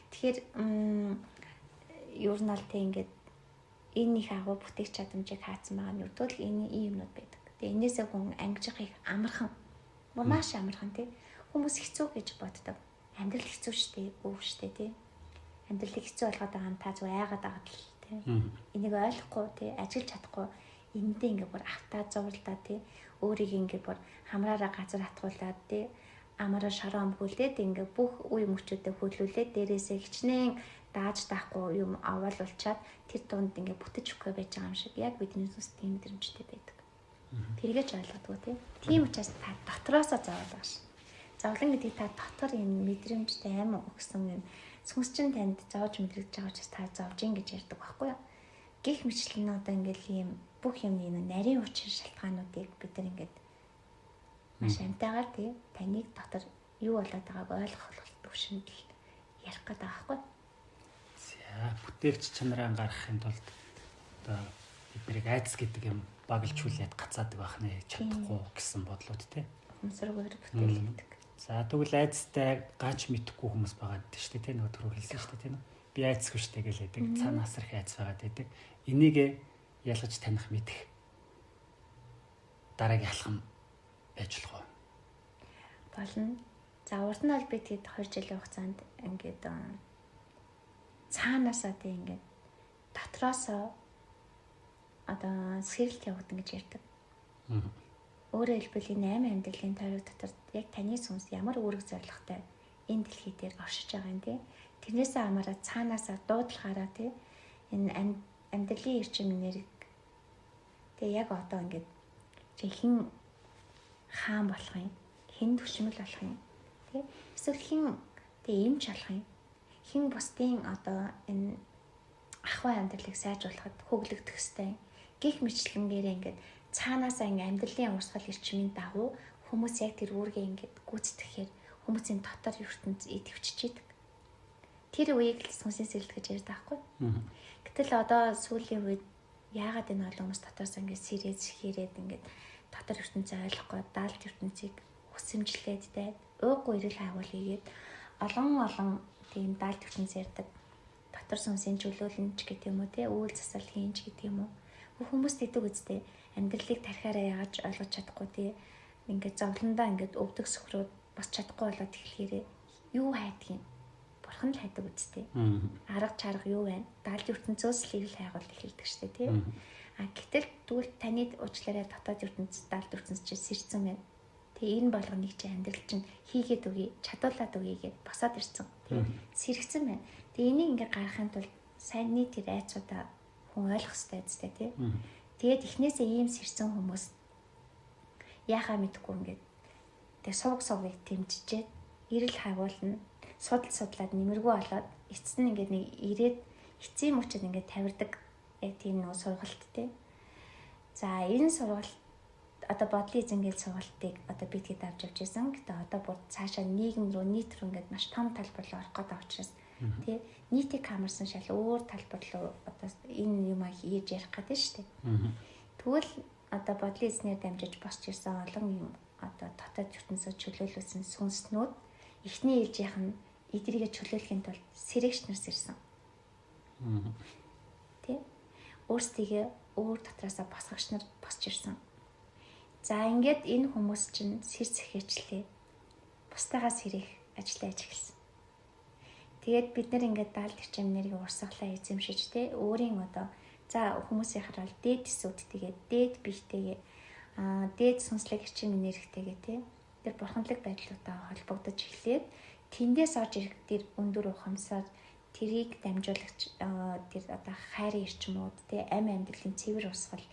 Speaker 1: Тэгэхээр юу нь л тий ингээд энэ их агуу бүтээх чадамжийг хаацсан байгаа нь үрдэл энэ ийм юмнууд байдаг. Тэгээ энээсээ хүн ангижих их амархан. Маш амархан тий. Хүмүүс хэцүү гэж боддог. Амьдрал хэцүү шттэ, бүү шттэ тий. Амьдралыг хэцүү болгоод байгаа нь та зүгээр айгаад байгаа л тий. Энийг ойлгохгүй тий, ажиллаж чадахгүй эндээ ингээ бүр автаа зурлаа тий. Өөрийг ингээ бүр хамраараа газар хатгуулад тий. Амаараа шороо өмгүүлээд ингээ бүх үе мөчүүдэд хөдлүүлээд дээрээсээ хичнээн дааж таахгүй юм аваалуулчаад тэр дунд ингээ бүтэж өгөх байж байгаа юм шиг яг бидний зүс тийм мэдрэмжтэй байдаг. Тэрийгэж ойлгодгоо тий. Тийм учраас та дотроосоо зовоод байгаа ш. Зовлон гэдэг та дотор юм мэдрэмжтэй аим өгсөн юм сүнс чинь танд зовж мэдрэгдэж байгаа учраас та зовж ин гэж ярьдаг байхгүй юу? Гэх мэтлэнүүдээ ингээл ийм бүх юмны нарийн учир шалтгаануудыг бид нар ингээд маш амтайгаар тий таныг дотор юу болоод байгааг ойлгох төвшөнд л ярих гэдэг байгаа байхгүй юу?
Speaker 2: Бүтээгч чанараа гаргахын тулд одоо биднийг айц гэдэг юм баглжүүлээд гацаадаг байх нэ чадахгүй гэсэн бодлууд тий.
Speaker 1: Өмсөргөөр бүтээлдэг.
Speaker 2: За тэгвэл айцтай гач мэдхгүй хүмүүс байгаа гэдэг шүү дээ тий. Нөгөө түрүү хэлсэн шүү дээ тий. Би айцгүй шүү дээ гэлээдэг. Цаанаас их айц байгаад байдаг. Энийг ялгаж таних мэдэх дараагийн алхам байж болох уу?
Speaker 1: Болно. За урд нь бол би тэгэд 2 жилийн хугацаанд ингээд цаанаасаа тий ингээд дотроосоо одоо сэргэлт явагдана гэж ярьдаг. Өөрөөр хэлбэл энэ 8 амьдралын тойрог дотор яг таны сүнс ямар үүрэг зорилготой энэ дэлхий дээр оршиж байгаа юм тий. Тэрнээсээ амаараа цаанаасаа дуудлагаараа тий энэ амьдралын эрчим нэрийг тий яг одоо ингээд чи хэн хаан болох юм, хэн түшмэл болох юм тий. Эсвэл хэн тий эмч болох юм, хэн бусдын одоо энэ ахуй амьдралыг сайжруулахад хөглөгдөх ёстой. Гэх мэтлэнгээр ингээд цаанаасаа ингээ амьдралын урсгал эрчмийн дагуу хүмүүс яг тэр үүргээ ингээд гүйцэтгэхээр хүмүүсийн дотор ертөнц идэвчж идэг. Тэр үеийг л сүнсийн сэргэлт гэж ярьдаг байхгүй. Гэтэл одоо сүүлийн үед яагаад энэ олон хүмүүс дотоос ингээд сэрээд шихирээд ингээд дотор ертөнцийг ойлгохгүй даалт ертөнцийг хүсэмжлээд те ууггүй ирэл хайгуул хийгээд олон тийм даалт ертөнц ярьдаг дотор сүнсийн чөлөөлнө ч гэдэг юм уу те үйл засал хийнч гэдэг юм уу хүмүүс тэгдэг үстэй амьдралыг тархиараа яаж ойлгож чадахгүй те ингээд зовлондоо ингээд өвдөг сөхрөөд бас чадахгүй болоод эхлэхээрээ юу хайдгийг бурхан л хайдаг үстэй арга чарга юу байна даалт ертөнцөөс л ирэл хайгуул эхэлдэг штэ те гэтэл тэгвэл таны уучлаарай дотоод ертөнцийн даалт ертөнц чинь сэрсэн байна. Тэгээ энэ болгоныг чи амьдрал чинь хийгээд өгье, чадуулаад өгье гэд босоод ирсэн. Тэгээ сэргсэн байна. Тэгээ энийг ингээ гаргахын тулд сайнны тэр айцуудаа хүн ойлгох хэрэгтэй үстэй тий. Тэгээд эхнээсээ ийм сэрсэн хүмүүс яахаа мэдэхгүй ингээд тэгээ сувгийг тэмжижээ ирэл хагуулна судлаад нэмэргүй болоод эцэст нь ингээд нэг ирээд эцсийн мөчөд ингээд тавирдаг яг тийм нэг сургалт тий. За энэ сургалт одоо бодлын эзэнгээл сургалтыг одоо бид хэд авч явж байсан. Гэтэ одоо бүр цаашаа нийгэм рүү нийт рүү ингээд маш том талбар руу орох гэдэг учраас тий нийтийг хамарсан шал өөр талбар руу одоо энэ юм хийж ярих гэдэг шүү дээ. Тэгвэл одоо бодлын эзнээр дамжиж босч ирсэн олон юм одоо дотоод ертөнцөд чөлөөлүүлсэн сүнснүүд эхний ээлжийнх нь эдрийгэ чөлөөлөхийн тулд сэрэгч нарс ирсэн. Тий өөрсдийгөө өөр дотроосоо босгогч нар босч ирсэн. За ингээд энэ хүмүүс чинь сэр сэхэжлээ. Бусдаагаас сэрэх ажлаа хийж эхэлсэн. Тэгээд бид нар ингээд даалт хичээмнэрийг урсгалаа эзэмшиж те өөрийн одоо за хүмүүсийн хараад дээд төсөвдтэйгээ дээд бихтэйгээ дээд сүнслэг хичээмнэр хэрэгтэйгээ те тэр бурханлаг байдлуудаа холбогдож эхлээд тэндээс орж ирэх тэр өндөр ухамсаар тэрийг дамжуулагч тэр одоо хайрын эрчмүүд те амь амьдралын цэвэр усгал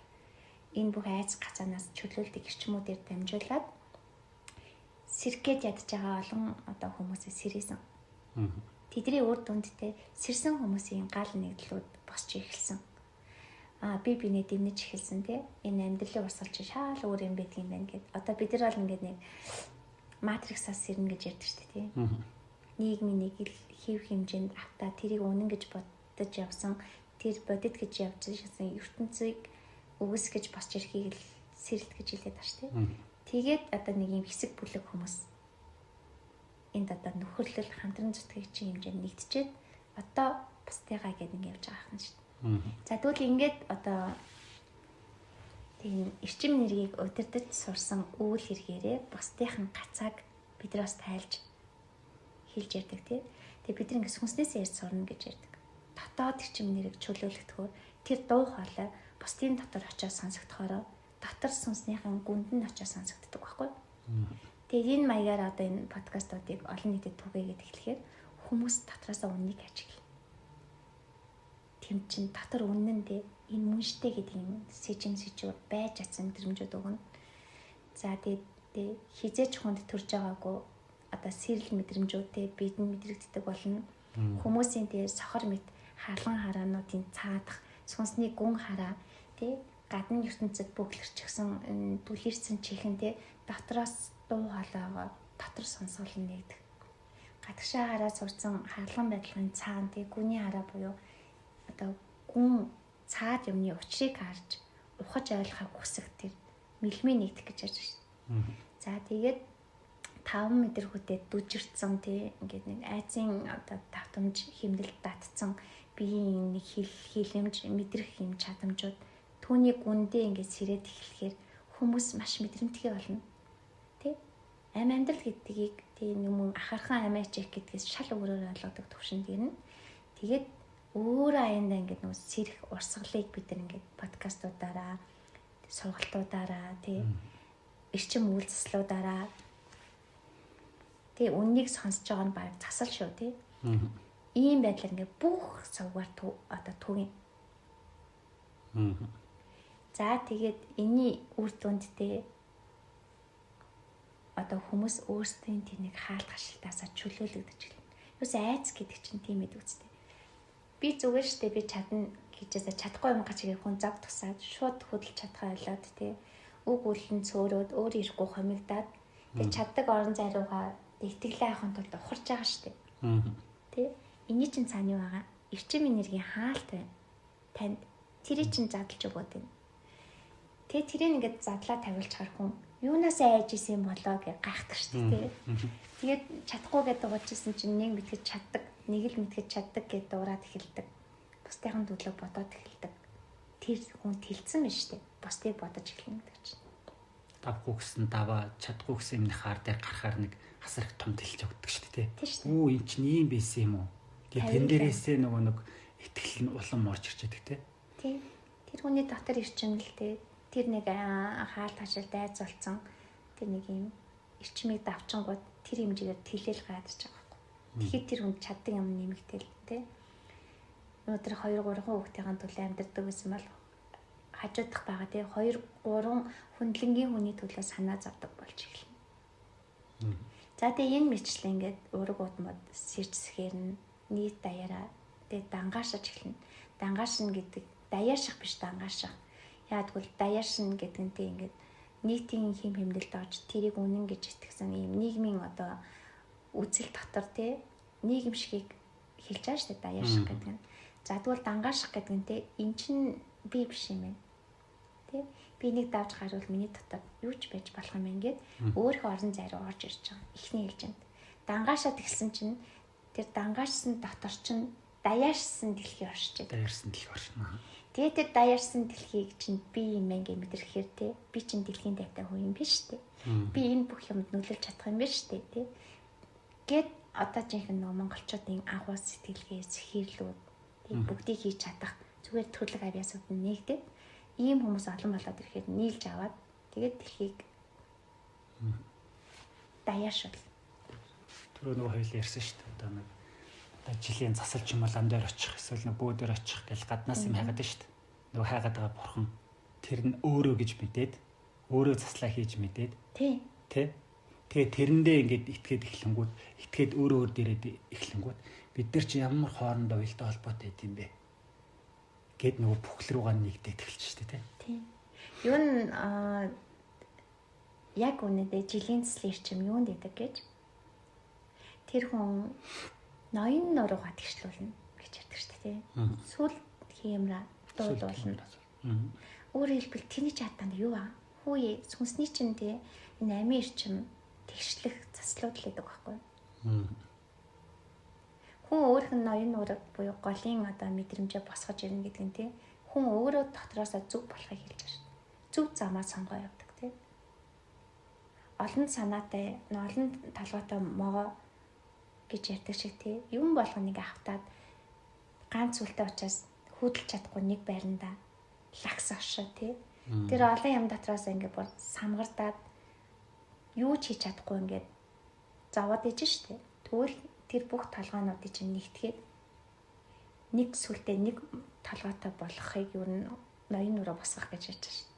Speaker 1: энэ бүх айц гацаанаас чөлөөлдөг эрчмүүдээр дамжуулаад сэргээд ядж байгаа олон одоо хүмүүсээ сэрээсэн. Тэдний үр дүндтэй сэрсэн хүмүүсийн гал нэгдлүүд босч эхэлсэн. Би бинээ дэмнэж эхэлсэн те энэ амьдралын усгал чи шаал өөр юм байдаг юм байна гэд. Одоо бид нар бол ингээд нэг матриксаас сэрнэ гэж ярьдаг шүү дээ те. Нийгмийн нэг л хэв хэмжээнд автаа тэрийг үнэн гэж бодож явсан тэр бодит гэж явжсэн ертөнцийг өгсгэж босч ирэхийг л сэрэлт гэж хэлээд байна шүү дээ. Тэгээд одоо нэг юм хэсэг бүлэг хүмүүс энд одоо нөхөрлөл хамтран зүтгэгчийн хэмжээнд нэгдчихэд одоо бусдыгаа гэдэг ингэ явж байгаа юм шүү дээ. За тэгвэл ингээд одоо тийм эрчим нэрийг удирдах сурсан үйл хэрэгээрээ бусдынхын гацааг бидраас тайлж хэлж ярьдаг тий. Тэгээ бид нэг сүнснээсээ ярьж сурна гэж ярьдаг. Дотоод эрчим нэрийг чөлөөлөхдөө тэр дуу хоолой бусдын дотор очиж сонсогдохороо дотор сүнснийхэн гүнд нь очиж сонсогддог байхгүй. Тэгээд энэ маягаар одоо энэ подкастуудыг олон нийтэд түгээгээд эхлэхээр хүмүүс дотроосоо үннийг ажиглана. Тэм чин дотор үнэндээ энэ мөнштэй гэдэг юм сэжүүр байж чадсан мэдрэмжүүд өгнө. За тэгээд хизээч хүнд төрж байгаагүй одоо сэрэл мэдрэмжүүдтэй бид нь мэдрэгддэг болно. Хүмүүсийн дээр сохор мэд халан хараануудын цаадах сүнсний гүн хараа тий гадны ертөнцид бөглөрчихсөн түлхэрсэн чихэн тий дотроос дуу хоолойгоо дотор сонсголон нэгдэг. Гадагшаа хараа сурцсан хаалган байдлын цаан тий гүний хараа буюу одоо гүн цаад юмны учрыг харж ухаж ойлгохыг хүсэх тэр мэлмээ нэгдэх гэж ярьж байна. За тэгээд 5 метр хүтээд дүжирцэн тий ингээд нэг айцын одоо давтамж хэмнэлд татцсан биеийн нэг хилэмж мэдрэх юм чадамжууд түүний гүндээ ингээд сэрээд эхлэхээр хүмүүс маш мэдрэмтгий болно. Тий? Амь амьдрал гэдгийг тий юм ахархан амиач гэдгээс шал өөрөөр ойлгодог төвшөнд гэрнэ. Тэгээд өөрөө аяндаа ингээд нөө сэрэх урсгалыг бид нар ингээд подкастуудаараа сургалтуудаараа тий эрчим үйлслүүдаараа тий үннийг сонсож байгаа нь баг засал шүү тий. Ийм байдлаар ингээд бүх сувгаар одоо түгэн. За тэгээд энэний үр дүндээ одоо хүмүүс өөрсдийн тэнийг хаалт гашилтаасаа чөлөөлөгдөж байна. Юус айц гэдэг чинь тийм эд үстэй. Би зүгээр штэ би чадна гэжээс чадахгүй юм гачиг хүн зав тусаад шууд хөдөлж чадхаа ойлоод тий. Үг үлэн цөөрөөд өөр ирэхгүй хомигдаад тэг чаддаг орон зайруугаа итгэлээ авахын тулд ухарч байгаа штэ. Тий. Эний чинь цааны байгаа эрчим энергийн хаалт байна. Танд тэр чинь задлж өгөөд байна. Тэгээ тэрийг ингээд задлаа тавиулж харах хүн юунаас айж исэн юм болоо гэж гайхдаг шүү дээ. Тэгээд чадахгүй гэдэг уучсан чинь нэг мэдгэж чаддаг, нэг л мэдгэж чаддаг гэдээ дураад эхэлдэг. Бусдын төлөө бодоод эхэлдэг. Тэр хүн тэлцсэн байна шүү дээ. Бусдыг бодож эхэлнэ гэдэг чинь.
Speaker 2: Давхгүй гэсэн даваа, чадахгүй гэсэн юмны хаар дээр гарахаар нэг хасар их том тэлж өгдөг шүү дээ.
Speaker 1: Тийм шүү дээ.
Speaker 2: Үу эн чинь ийм байсан юм уу? Тэгээд тэн дээрээсээ нөгөө нэг итгэл нь улам орж ирж байдаг те.
Speaker 1: Тийм. Тэр хүний дотор ирчимэлтэй тэр нэг хаалт хашаал дайз болцсон тэр нэг юм ирчмийг давчингууд тэр хэмжээгээр тэлэл гадаж байгаа байхгүй. Тэгэхээр тэр хүн чаддаг юм нэмэгтэй л те. Өнөөдөр 2 3 хүүхдийн төлөө амьдардаг байсан бол хажуудах байгаа те 2 3 хүндлэнгийн хүний төлөө санаа зовдөг болж эхэлнэ. За тэгээ энэ мэтчлээ ингээд ураг удмад сэрцсэхээр нийт даяараа тэгээ дангаашж эхэлнэ. Дангаашна гэдэг даяаших биш дангааших. Яг тэгвэл даяашна гэдэг нь ингээд нийтийн хим хэмнэлд орж тэрийг үнэн гэж итгэсэн юм нийгмийн одоо үзэл дотор те нийгэм шигийг хэлж байгаа шүү дээ даяаших гэдэг нь. За тэгвэл дангааших гэдэг нь те эн чинь би биш юм байна. Тэ би нэг давж гарвал миний дотор юу ч байж болох юм ингээд өөрийнхөө орон зай руу орж ирж байгаа. Эхний ээлжинд дангаашаад эхэлсэн чинь тэр дангаашсан дотор чинь даяарсан дэлхий оршиж байгаа.
Speaker 2: Даяарсан дэлхий оршно.
Speaker 1: Тэгээд тэр даяарсан дэлхийг чинь би юм ингээ мэдрэхээр те би чинь дэлхийн дайтай хүн юм биш те. Би энэ бүх юмд нөлөөлж чадах юм биш те те. Гэт одоо жинхэнэ нөгөө монголчуудын агуу сэтгэлгээ сэхирлүүд тийм бүгдийг хийж чадах зүгээр төрлөг авьяасууд нь нэгдээд ийм хүмүүс олон болоод ирэхээр нийлж аваад тэгээд дэлхийг даяашвал.
Speaker 2: Түрүү нөгөө хоёул ярьсан шүү дээ. Одоо нэг жилийн засалч юм бол ам дээр очих эсвэл нэг бөөдөр очих гэж гаднаас юм хайгаад шүү дээ. Нөгөө хайгаад байгаа бурхан тэр нь өөрөө гэж мэдээд өөрөө заслаа хийж мэдээд
Speaker 1: тий.
Speaker 2: Тэгээ тэрэндээ ингээд итгээд эхлэнгүүт итгээд өөрөө дээрээ эхлэнгүүт бид нар чи ямар хоорондоо уялдаа холбоотой байд юм бэ гэд нөгөө бүхэл рүүгээ нэгдээд эхэлж шүү дээ
Speaker 1: тий. Юу н яг үнэндээ жилийн засал ирчим юунд идэг гэж тэр хүн ноён нуруугаа тэгшлүүлнэ гэж ярьдаг шүү дээ тий. Сүл хиймраа дуулуулна. Өөрөөр хэлбэл тэрний чадвар юу аа? Хүүе сүнсний чинь тий энэ амийн ирчим тэгшлэх заслууд л гэдэг байхгүй. Хүн өөрх нь ноён нураг буюу голын одоо мэдрэмжээ босгож ирнэ гэдэг нь тий. Хүн өөрөө дотроосоо зөв болохыг хэлж байгаа шүү. Зөв замаа сонгоо явдаг тий. Олон санаатай, олон талгаатай могоо гэж ярьдаг шиг тий. Юм болгоныг автаад ганц үлтэй учраас хөдөлж чадахгүй нэг байранда лагс оршоо тий. Тэр олон юм дотроос ингээд бүр самгардаад юу ч хийж чадахгүй ингээд зовоод иж штэ. Тэгвэл тэр бүх толгоонуудыг чинь нэгтгээд нэг сүлдээ нэг толгойтой болохыг юу ноён нуруу босгох гэж ярьж штэ.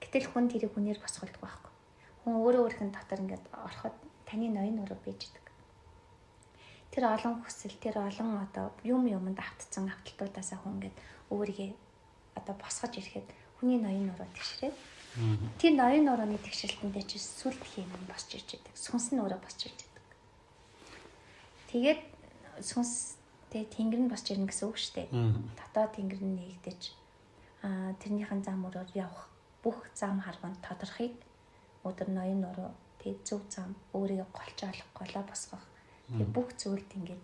Speaker 1: Гэтэл хүн тэрийг хүнээр босголдог байхгүй. Хүн өөрөө өөрхөн дотор ингээд ороход таны ноён нуруу бийждэг. Тэр олон хүсэл, тэр олон одоо юмд автцсан авталтуудаасаа хүн ингээд өөрийгөө одоо босгож ирэхэд хүний ноён нуруу тэгшрээд тэр ноён нурууны тэгшилтэндээ чи сүл хэм босч ирж байдаг. Сүнс нь өөрөө босч ирж байдаг. Тэгээд сүнстэй тэнгэр нь босч ирнэ гэсэн үг шүү дээ. Дотоод тэнгэр нь нэгдэж тэрнийхэн зам өрөөр явах бүх зам харганд тодорхойг өдөр ноён нуруу тэгээд зөв зам өөрийгөө голчоолох, голоо босгох тэг бүх зүйлд ингээд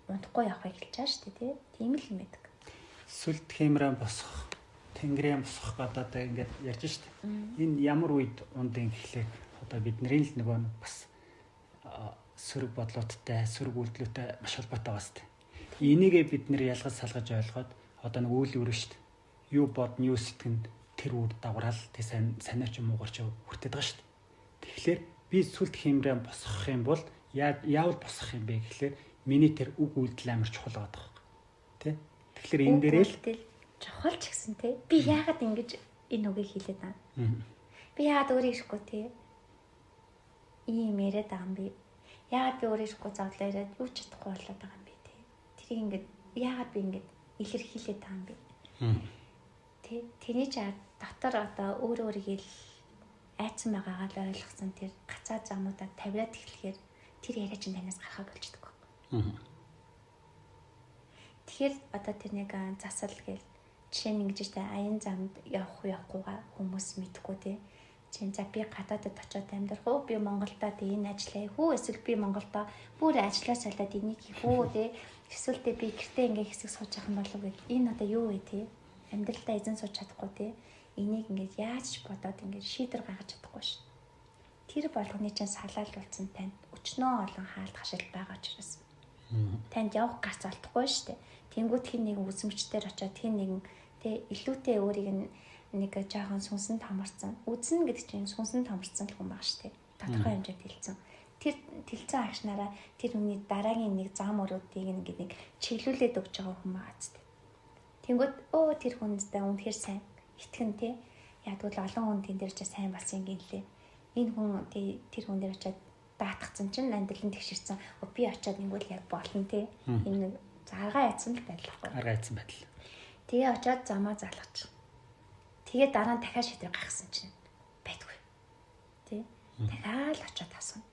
Speaker 1: унтахгүй явахыг хэлж байгаа шүү дээ тийм л юм байдаг.
Speaker 2: Сүлд хэмрэн босгох, тэнгэрийн босгох гадаа ингээд ярьж штэ. Энэ ямар үед ундын гэхлээр одоо бидний л нөгөө бас сөрөг бодлооттай, сөрөг үйлдэлтэй маш холбоотой байгаа штэ. Энийгээ бид нэр ялгаж салгаж ойлгоод одоо нэг үйл өрөө штэ. Юу бодно, юу сэтгэн тэр үр дагаврал тэг санаач юм уугарч хүртээд байгаа штэ. Тэгэхээр би сүлд хэмрэн босгох юм бол яавал босгох юм бэ гэхлээр миний тэр үг үйлдэл амар чухал байгаа даа. Тэ? Тэгэхээр энэ дээрээ л
Speaker 1: чухал ч гэсэн те би яагаад ингэж энэ үгийг хэлээд байна. Би яагаад өөрөө ирэхгүй те ийм яриад байгаа юм бэ. Яагаад би өөрөө ирэхгүй зовлоо яриад юу ч чадахгүй болоод байгаа юм бэ те. Тэрийг ингэж яагаад би ингэж илэрхийлээд байгаа юм бэ. Тэ тэрний ч дотор одоо өөрийгөө л айцсан байгаагаа л ойлгосон тэр гацаа замуудаа тавиад эхлэхээр тэр яриа чинь танаас гарахаа болждаг байна. Тэгэхээр одоо тэр нэг засал гээл жишээ нь ингэж та аян замд явахгүйгаа хүмүүс мэдхгүй тий. Чин за би гадаадд очиод амьдрах уу? Би Монголдоо энэ ажиллая хүү? Эсвэл би Монголдоо бүр ажиллаа салаад энийг хийх үү тий? Эсвэл би гэртээ ингээ хэсэг сууж явах юм болов гэд энэ одоо юу вэ тий? Амьдралдаа эзэн сууж чадахгүй тий. Энийг ингээд яаж ч бодоод ингээд шийдвэр гаргаж чадахгүй шин. Тэр болгоны чинь салаал болсон танд өчнөө олон хаалт хашил байгаа учраас танд явах гарц алдахгүй шүү дээ. Тэнгүүд хин нэг үзмжтэр очиод хин нэгэн тэ илүүтэй өөрийг нэг жоохон сүнсэн томорсон. Үзнэ гэдэг чинь сүнсэн томорсон л хүн баг шүү дээ. Тодорхой хэмжээнд хэлсэн. Тэр тэлцэн агшнараа тэр хүний дараагийн нэг зам өрөөдийг ингээд нэг чиглүүлээд өгч байгаа хүн байгаа зү. Тэнгүүд тэр хүнтэй үнэхээр сайн итгэн тэ. Ягдвал олон хүн тэн дээр ч сайн болсон юм гинлээ. Энэ хүн тэр хүн дээр очиод даатгцсан чинь амьдралын тэгшэрсэн. Би очиод ингэвэл яг болно те. Энэ нэг заргаа яцсан л байлгүй.
Speaker 2: Арга яцсан байдал.
Speaker 1: Тэгээ очиод замаа залгач. Тэгээ дараа нь дахиад шийдвэр гаргасан чинь байдгүй. Тэ. Дахиад очиод асууна.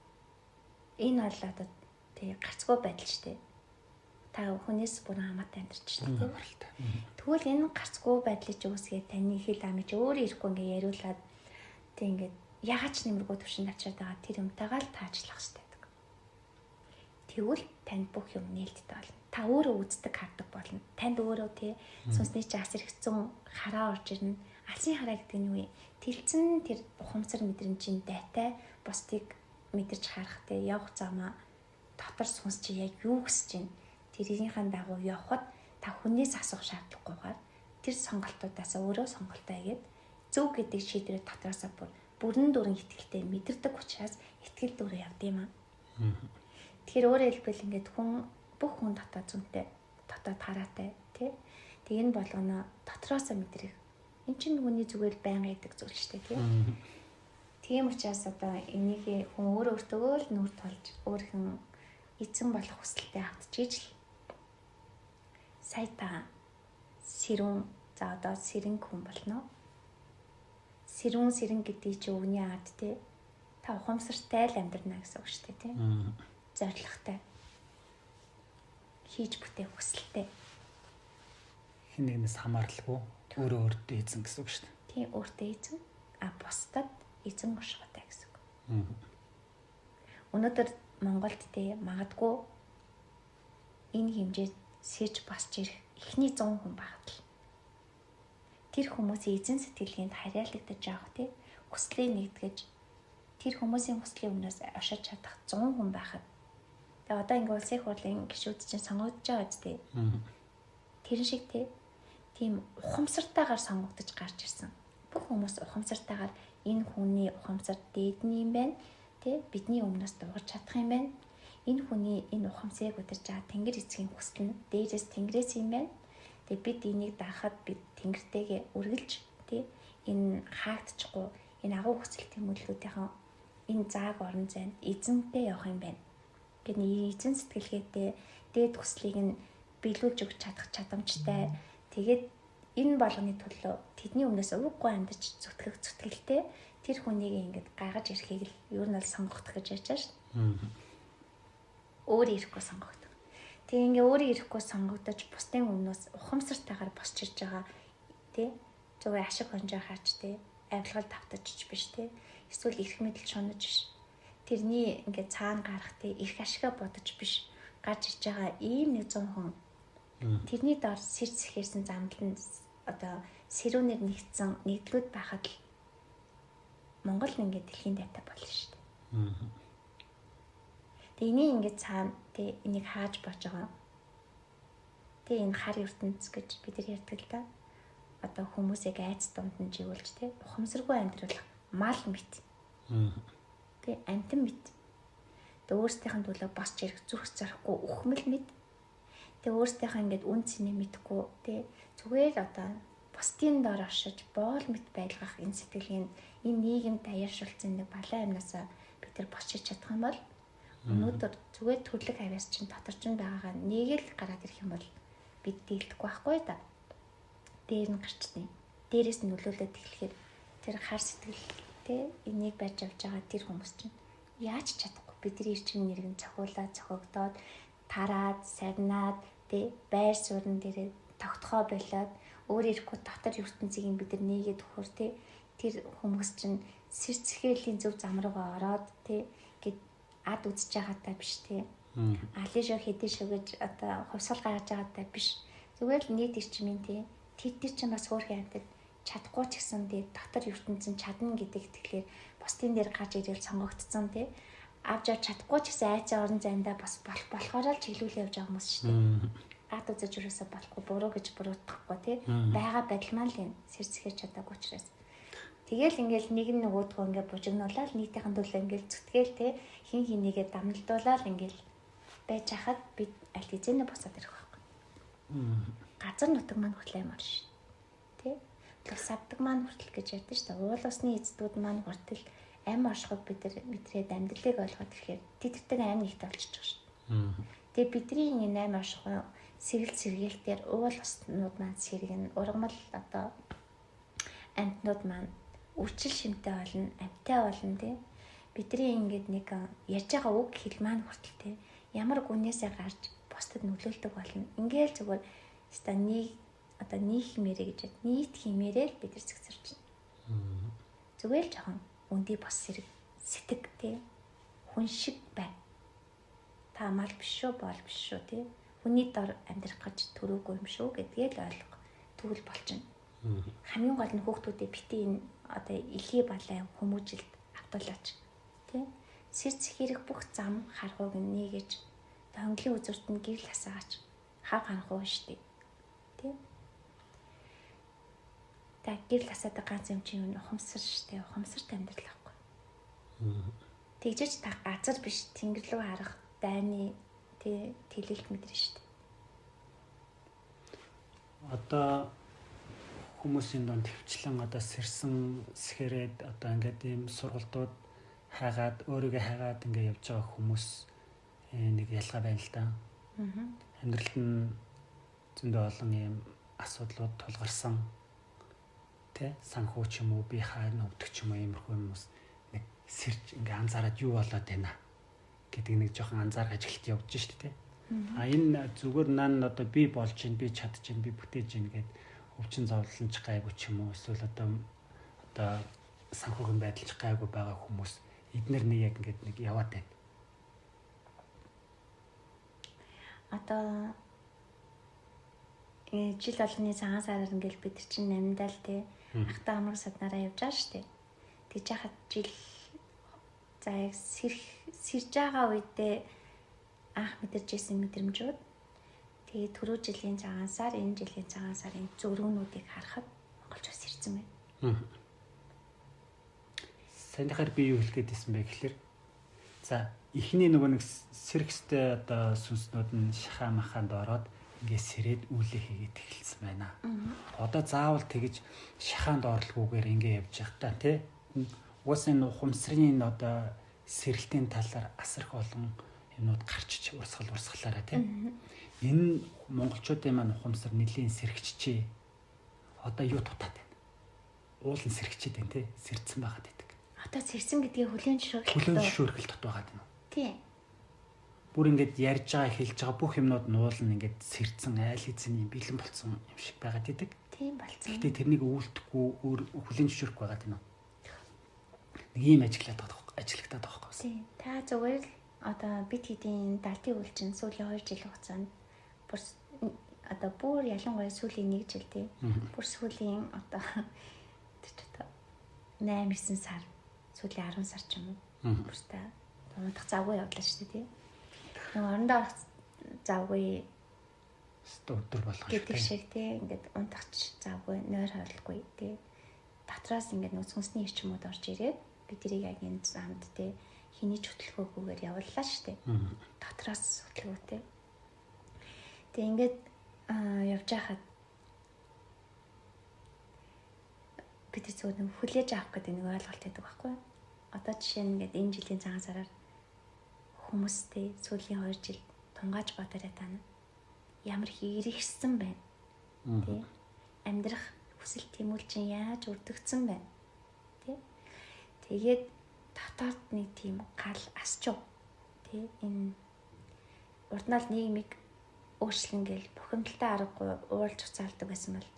Speaker 1: Энэ бол одоо тий гарцгүй байдал шүү дээ. Та хүнээс бүр хамаатай амьдарч шүү дээ. Тэгвэл энэ гарцгүй байдлыг үүсгээд таны хэл амж өөрөө ирэхгүй ингээ яриулаад тий ингээд ягаад ч нэмэргүй төвшөнд очиад байгаа тэр юмтайгаа л таачлах хэрэгтэй гэдэг. Тэгвэл танд бүх юм нээлттэй болно. Та өөрөө үздэг хардаг болно. Танд өөрөө тий сүнсний ч асар ихсэн хараа орж ирнэ. Алсын хараа гэдэг нь юу вэ? Тэлцэн тэр ухамсар мэдрэмжийн дайтай бусдыг мэдэрч харах тий явах замаа дотор сүнс чи яг юу гэсэж байна? Тэрийнхээ дагуу явхад та хүнээс асуух шаардлагагүйгээр тэр сонголтуудаас өөрөө сонголтоо хийгээд зөв гэдэг шийдвэрээ дотроосоо бүрэн дүрэн итгэлтэй мэдэрдэг учраас итгэл дүүрээ явд юм аа. Тэгэхээр өөрөөр хэлбэл ингээд хүн бүх хүн дотоод зүнтэй, дотоод хараатай тий. Тэг энэ болгоно дотроосоо мэдрэх. Энд чинь хүний зүгээр байнга идэг зүйл шүү дээ тий. Тийм учраас одоо энийг хүн өөртөө л нүрд толж өөрхөн эзэн болох хүсэлтэд автчихж л сая та сэрүүн за одоо сэрэнг хүн болно. Сэрүүн гэдэг чинь өвгний ард тий. Та ухамсартай л амьдрна гэсэн үг шүү дээ тий. Зоригтой. Хийж бүтээх хүсэлтэй.
Speaker 2: Хин нэгнээс хамааралгүй өөртөө эзэн гэсэн үг шүү дээ.
Speaker 1: Тийм өөртөө эзэн бусдад эзэн уршигтай гэсэн үг. Өнөөдөр Монголд тий магадгүй энэ хэмжээд сэж басч ирэх эхний 100 хүн багт л тэр хүмүүсийн эзэн сэтгэлгээнд харьяалагдаж явах тий хүслийг нэгтгэж тэр хүмүүсийн хүслийн өмнөөс ошиж чадах 100 хүн байхад тэгээ одоо ингээ улсын их хурлын гишүүд чинь сонгогдож байгаа үстэй. Тэр шиг тийм ухамсартайгаар сонгогдож гарч ирсэн. Бүх хүмүүс ухамсартайгаар энэ хүний ухамсар дээд нь юм байна тий бидний өмнөөс дуугарч чадах юм байна. Энэ хүний энэ ухамсарыг удирж байгаа Тэнгэр эцгийн хүсэл нь дээрээс Тэнгэрээс юм байна. Тэгээ бид энийг даахад бид Тэнгэртэйгээ үргэлж тий энэ хаагдчихгүй энэ агуу хүсэл тэмүүллүүдийн энэ зааг орон зайд эзэнтэй явах юм байна. Гэвч эзэн сэтгэлгээтэй дээд хүслийг нь биелүүлж өгч чадах чадамжтай. Тэгээд энэ болгоны төлөө тэдний өмнөөс ууггүй амьдч зүтгэлтэй тэр хүнийг ингэж гаргаж ирэхийг л ер нь л сонгогдох гэж яаж шээ. Өөрөө ирэхгүй сонгогдох. Тэгээ ингээ өөрөө ирэхгүй сонгогдож бусдын өмнөөс ухамсартайгаар босч ирж байгаа тий зүгээр ашиг хонжоо хаач тий авилгал давтаж биш тий эсвэл эрх мэдэл шунаж биш. Тэрний ингээ цаана гарах тий эрх ашигаа бодож биш гарч ирж байгаа ийм 100 хүн тэрний дор сэрц ихэрсэн замдлан одоо сэрүүнээр нэгдсэн нэгдлүүд байхад л Монгол ингээ дэлхийн дайтай болно шүү дээ. Тэгээ энийг ингээ цаана тий энийг хааж бож байгаа. Тэгээ энэ хар ертөнц гэж бид нар ярьдаг л да. Одоо хүмүүсийг айц дундан живүүлж тий ухамсаргүй амьдруулах мал мэт. Тий амтан мэт. Тэгээ өөрсдийнх нь төлөө босч ирэх зүрх зорихгүй үхмэл мэт. Тэгээ өөрсдийнхээ ингээд үн цэнийг мэдхгүй тий зүгээр одоо бусдын дор оршиж боол мэт байлгах энэ сэтгэлийн энэ нийгэмд даяаршуулсан нэг балан амнасаа бид нар босч чадах юм бол өнөөдөр зүгээр төрлөг хавьяас чинь дотор ч байгаагаа нэг л гараад ирэх юм бол бид дийлдэхгүй байхгүй да. Дээр нь гарчдیں۔ Дээрээс нь нөлөөлөд эхлэхээр тэр хар сэтгэл тий энийг барьж авч байгаа тэр хүмүүс чинь яаж чадахгүй бидний ирчим нэргэн цохиулаад цохогдоод тараад сарнаад тий байр суурин дээрээ тогтхоо болоод өөр ирэхгүй дотор ертөнцийг бид нар нээгээд өгөхөр тий тэр хүмүүс чинь сэр цэхээлийн зөв зам руугаа ороод тий гээд ад үзэж байгаатай биш тий алишо хэдишо гэж одоо хувьсгал гаргаж байгаатай биш зүгээр л нийт ирчмийн тий тэр чинь бас хөөрхөн амьтад чадахгүй ч гэсэн тий дотор ертөнцийн чадна гэдэг итгэлээр бусдын дээр гарч ирэл сонгогдсон тий авч явж чадахгүй ч гэсэн айцаа орон зайндаа бас болохоор л чиглүүлээ явж байгаа хүмүүс шүү дээ. Ад үзэж юусаа болохгүй буруу гэж буруутгахгүй тий байгаа байдалмаа л юм сэрцгээж чадаагүй учраас. Тэгэл ингээл нэг нь нөгөөдгөө ингээд бужигнуулаад нийтийнхэн төлөө ингээд зүтгээл тий хин хинийгээ дамналдуулаад ингээл байж хахад бид аль хэзээ босоод ирэх байхгүй. Газар нутаг маань хүртэл амар шүү. Тий тус авдаг маань хүртэл гэж ярьдэн шүү дээ. Уул усны эздүүд маань хүртэл ам оршиход бидрээд амьдралыг ойлгоод ирэхээр тэдэртэй ам нэгт олчиж байгаа шүү. Тэгээ бидний энэ ам орших сэргэлтээр уул уснууд маань сэргэн ургамал одоо амьтнууд маань үрчил шимтэй болно, амьтай болно тий. Бидний ингээд нэг ярьж байгаа үг хэл маань хүртэл тий ямар гүнээсээ гарч бусдад нөлөөлдөг болно. Ингээл зүгээр ста нэг одоо нийт хэмээрээ гэж нийт хэмээрээ л бид нар зэгцэрч байна. Зүгээр л жоохон үндий бос сэрэг сэтг тий хүн шиг бай. Та мал биш шүү, бол биш шүү тий. Хүний дор амьдрах гэж төрөөгүй юм шүү гэдгээ л ойлго. Тэгвэл болчихно. Хамгийн гол нь хүүхдүүдээ бити энэ одоо илхий балай хүмүүжилд автуулаач тий. Сэрц хэрэг бүх зам харгууг нээгэж хонглын үзүүрт нь гэрэл хасаагач хав ханхуу штий тий. Та гэрэл хасаадаг ганц юм чинь ухамсар штий. Ухамсарт амьдрал ахгүй. Тэгжээч та газар биш тэнгэр рүү харах дайны тий тэлэлт мэдрэн штий.
Speaker 2: Одоо хүмүүсийн донд төвчлэн одоо сэрсэн сэхэрээд одоо ингээд ийм сургалтууд хайгаад өөрийгөө хайгаад ингээд явж байгаа хүмүүс нэг ялгаа байна л да. Амьдралд нь зөндөө олон ийм асуудлууд тулгарсан тэ санхүү ч юм уу би хаана өвдөх ч юм уу иймэрхүү хүмүүс нэг сэрж ингээд анзаараад юу болоод байна гэдэг нэг жоохон анзааргаж эхэлт явж штэ тэ. А энэ зүгээр нан одоо би болж гин би чадж гин би бүтээж гин гэдэг өвчин зовлон ч гайгүй ч юм уу эсвэл одоо санхүүгийн байдал ч гайгүй байгаа хүмүүс эднэр нэг яг ингээд нэг яваад байна.
Speaker 1: Одоо жил болгоны цагаан сараар ингээл бид чинь намдал тий ахтаа амраг саднараа явж байгаа штэ. Тэгж яхад жил за яг сэрж байгаа үедээ анх мэдэрч ирсэн мэдрэмжүүд тэгээ түрүү жилийн цагаан сар энэ жилийн цагаан сарын зөрүүнүүдийг харахад монголч бас ирсэн байна.
Speaker 2: Санийхаар би юу хэлэх гээдсэн бэ гэхээр за эхний нөгөө нэг сэрэгстэй одоо сүнснүүд нь шахаа махаанд ороод ингээд сэрээд үүлээ хийгээд эхэлсэн байна. Одоо заавал тэгж шахаанд орлоггүйгээр ингээд явж явах та тий. Уус энэ ухамсарын одоо сэрэлтийн талаар асарх олон юмнууд гарчиж урсгалаараа тий. Энэ монголчуудын маань ухамсар нэлийн сэрэгччээ. Одоо юу тутаад байна? Уул нь сэрэгчээд байна тий. Сэрдсэн байгаад байдаг.
Speaker 1: Одоо сэрсэн гэдгийг хүлээн
Speaker 2: зөвшөөрөх тут байгаад байна.
Speaker 1: Тий.
Speaker 2: Бүр ингээд ярьж байгаа хэлж байгаа бүх юмнууд нь уул нь ингээд сэрдсэн айл эзний бэлэн болсон юм шиг байгаад байдаг.
Speaker 1: Тийм болсон.
Speaker 2: Гэтэ тэрнийг өвөлдөхгүй хүлээн зөвшөөрөхгүй байгаад байна. Нэг юм ажиглагтаад байгаа байхгүй.
Speaker 1: Тий. Та зүгээр л одоо бид хэдийн далтын үйлчин сүүлийн 2 жилийн хугацаанд бүр ялангуяа сүүлийн 1 жил тий. Бүр сүүлийн одоо 8-9 сар сүүлийн 10 сар ч юм уу. Бүртээ унтах завгүй явдлаа шүү дээ тий. Нэг орондоо завгүй
Speaker 2: өдөр болгоо
Speaker 1: гэдэг шиг тий. Ингээд унтахч завгүй нойр хойлохгүй тий. Дотроос ингээд нүцгэнсний эрчмүүд орж ирээд бидний яг энэ замд тий хиний ч хөтөлгөөгүйгээр явууллаа шүү дээ. Дотроос хөтөлгөөтэй. Тэг ингээд явж байхад бид зөв нэг хүлээж авах гэдэг нэг ойлголт байдаг байхгүй. Одоо жишээ нь ингээд энэ жилийн цагаан сараар хүмүүстэй сүүлийн 2 жил тунгааж бодорой тана. Ямар хэрэгсэн байна. Тэ амьдрах хүсэл тэмүүлж яаж өрдөгцсөн байна. Тэ тэгээд дотоод нэг тийм гал асчуу. Тэ энэ урднаал нийгмийг өөрчлөн гэл бухимдалтай аргагүй уулж уцаалдаг байсан бол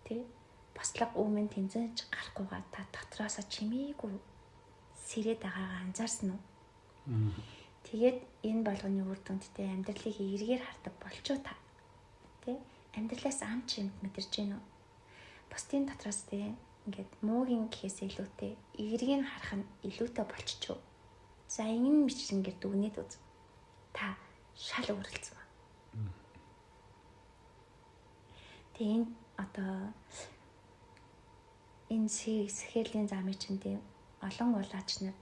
Speaker 1: тий бослог өмнө тэнцэж гарахгүйгаа та дотроосоо чимээгүй сэрээд байгаагаа анзаарсан уу? Тэгээд энэ болгоны үр дүндтэй амьдралыг эргээр хардаг болчоо та. Тэ? Амьдралаас ам чимд мэдэрч гин үү? Бусдын дотроос тэ ингээд муугийн гэхээс илүүтэй эргийг харах нь илүүтэй болчихоо. За энэ мичрэнгээр дүгнээд үз. Та шал өөрлөцсөн ба. Тэгээ энэ одоо энэ сэхэрлийн замын чиндээ олон улаач нар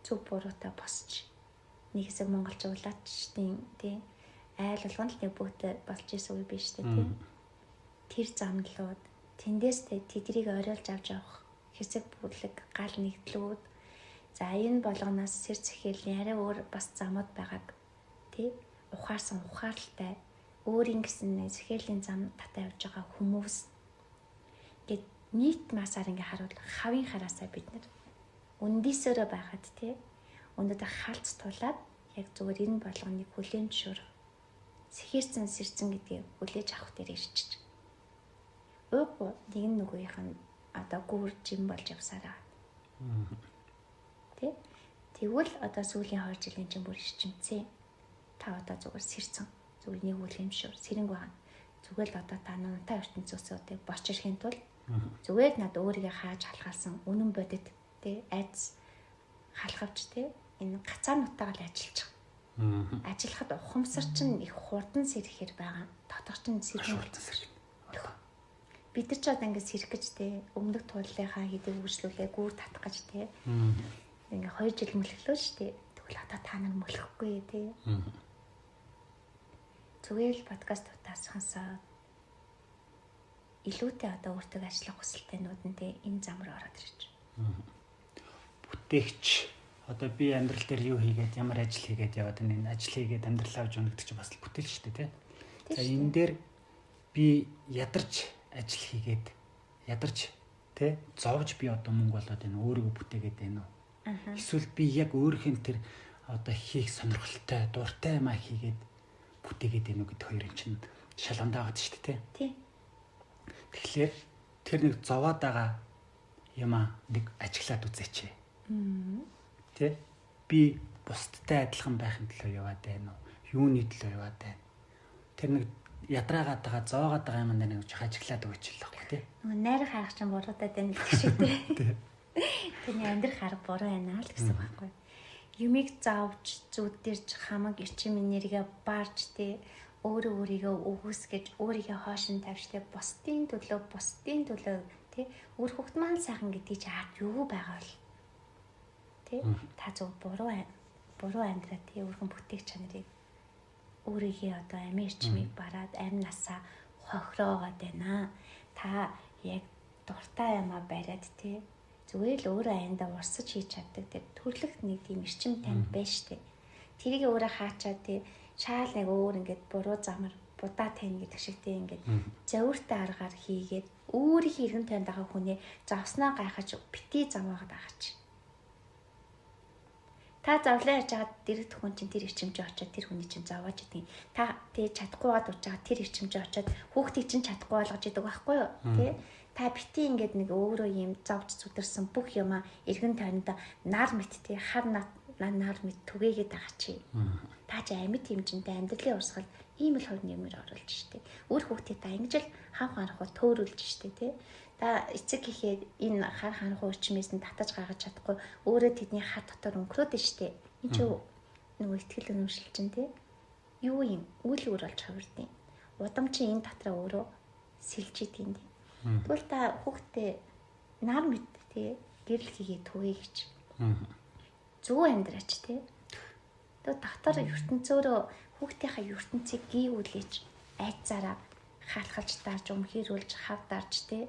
Speaker 1: зөв буруутай босч нэг хэсэг монголчуудын тий айл болгонд л нэг бүгд болж исэн үе биш тий тэр замналууд тэндээс тэдрийг оройлж авч явах хэсэг бүлэг гал нэгдлүүд за энэ болгоноос сэр цэхээлийн арай өөр бас замууд байгааг тий ухаарсан ухаарлалтай өөрийн гэсэн цэхээлийн зам татаа явж байгаа хүмүүс гэд нийт масаар ингээ харуул хавийн хараасаа бид нар үндисээрээ байхад тий өнөөдөр халц тулаад яг зүгээр энэ болгоныг хүлээн зөвшөөр сэхэрсэн сэрцэн гэдгийг хүлээж авах дээр ирчих. Өөг нэг нөгөөх нь одоо гүр жим болж явсараа. Тэ? Тэгвэл одоо сүүлийн 2 жилийн чинь бүр ирчимцээ. Та одоо зүгээр сэрцэн зүгээр нэг хүлээн зөвшөөр сэрэнг байна. Зүгээр л одоо та нунтай ертөнцөөсөө борч ирэхин тулд зүгээр над өөрийгөө хааж халахалсан үнэн бодит тэ айц халахвч тэ энэ гацаануудтайгаа л ажиллаж байгаа. Ажиллахад ухамсар чинь их хурдан сэрхээр байгаа. Дотор чинь сэрхэн сэрхэн. Бид нар ч одоо ингэ сэрэх гэж тэ өмнөд тууллынхаа хэдийг үргэлжлүүлээ гүүр татах гэж тэ. Ингээ 2 жил мөлхлөө шүү дээ. Тэгвэл одоо та нар мөлөхгүй тэ. Зүгээр л подкастуудаас сонсоод илүүтэй одоо өөртөө ажиллах хүсэлтэйнүүд нь тэ энэ зам руу ороод ирж.
Speaker 2: Бүтээгч одоо би амьдрал дээр юу хийгээд ямар ажил хийгээд яваад энэ ажил хийгээд амьдрал авч явах гэдэг чинь бас бүтээл шүү дээ тий. За энэ дээр би ядарч ажил хийгээд ядарч тий зовж би одоо мөнгө болоод энэ өөрийгөө бүтээгээд байна уу? Эсвэл би яг өөрхийн тэр одоо хийх сонирхолтой дуртай юмаа хийгээд бүтээгээд байна уу гэдэг хоёрын чинь шалгандаа байгаа шүү дээ тий. Тэгэхээр тэр нэг зовоод байгаа юмаа нэг ажиглаад үзээч. Тэ би бусдтай адилхан байхын төлөө яваад байна уу? Юуны төлөө яваад байна? Тэр нэг ядраагаад байгаа, зоогоод байгаа юм дээр нэг ажиглаад өгч л байхгүй тий.
Speaker 1: Нөгөө найр харах чинь буруудаад байна гэх шиг тий. Тэрний амьдрах харах буруу байна л гэсэн байхгүй. Юмыг заавч зүудэрч хамаг эрчим энерги баарч тий өөрийгөө өгөөсгэж өөрийгөө хоошин тавьжтэй бусдын төлөө тий өөр хөвгт маань сайхан гэдгийг чи хаад юу байгаа бол тий та зөв буруу амьдраа тий өөрхөн бүтээх чанарыг өөрийнхөө одоо амийн эрчмийг бараад амь насаа хохироогоод байна. Та яг дуртай юмаа бариад тий зүгээр л өөрөө аяндаа урсаж хийж чаддаг тэр төрлөх нэг тийм эрчим танд байна штэ. Тэрийг өөрөө хаачаад тий шаал нэг өөр ингээд буруу замар будаа тань гэдэг шиг тий ингээд зовиртой аргаар хийгээд өөрийнхөө иргэн танд байгаа хүнээ завснаа гайхаж бити замаагаад байгаа чи. Та завлаа яаж чад дэрэгдэх хүн чинь тэр эрчимжээ очоод тэр хүний чинь завааж идэг. Та тий чадахгүйгээд уучаад тэр эрчимжээ очоод хүүхдийг чинь чадахгүй болгож идэг байхгүй юу? Тий та бити ингээд нэг өөрөө юм завж зүдэрсэн бүх юма иргэн танд нар мэт тий хар нар мэт түгээгээд байгаа чи. Та ч амьд хэмжинтэй амьдралын урсгал ийм л хувь нэмэр оруулж штэ. Өөр хүүхдээ та ингэж л хам ханхуу төөрүүлж штэ тий. Та эцэг гэхэд энэ хар ханхуу өрчмээс нь татаж гаргаж чадахгүй өөрөө тэдний хар дотор өнгөрөөд штэ. Энд ч нөгөө ихтгэл өнөмшил чинь тий. Юу юм? Үйл өөр болж хувирдیں۔ Удам чи энэ дотроо өөрөө сэлж идэв. Тэгвэл та хүүхдээ нар мэд тий гэрэл хийгээ түгээ гэж. Зөв амьдраач тий. Тэгээ дотор ертөнцөөрөө хүүхдийнхаа ертөнцийг гүйүүлж айцаараа хаалхалж дарж өмхийрүүлж хав дарж тий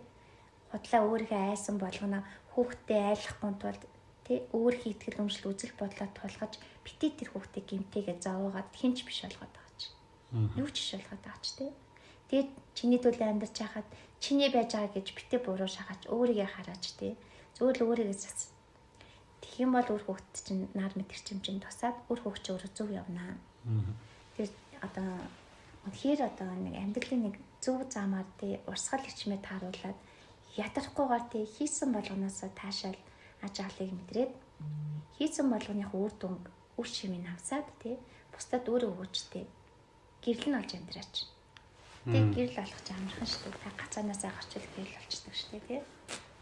Speaker 1: худлаа өөрийнхөө айсан болгоно хүүхдээ айлахгүй тулд тий өөрийнхөө итгэл өмшил үзэл бодлоо тулгаж бити тэр хүүхдээ гимтээгээ зовоогоод хинч биш болгоод байгаа ч. Юу ч биш болгоод байгаа ч тий. Тэгээд чиний төлөө амьдарч хахад чиний байж байгаа гэж бити буруу шахаж өөрийгөө хараач тий. Зүгээр л өөрийгөө засах. Тэгэх юм бол өөр хүүхд чинь нар мэдэрчим чинь тусаад өөр хүүхд чинь өөрөө зөв явнаа. Тэгээд одоо үнэхээр одоо нэг амьдралын нэг зөв замаар тий урсгал хичмээ тааруулаад ядрахгүйгээр тий хийсэн болгоноос таашаал ажаалыг мэдрээд хийсэн болгоных үр дүнг үр шимийг авсаад тий бусдад өөрөө өгөөч тий гэрэл нь олж амьдраач. Тий гэрэл олох ч амархан шүү дээ. Та гацаанаасаа гарчвал гэрэл олчдаг шүү дээ тий.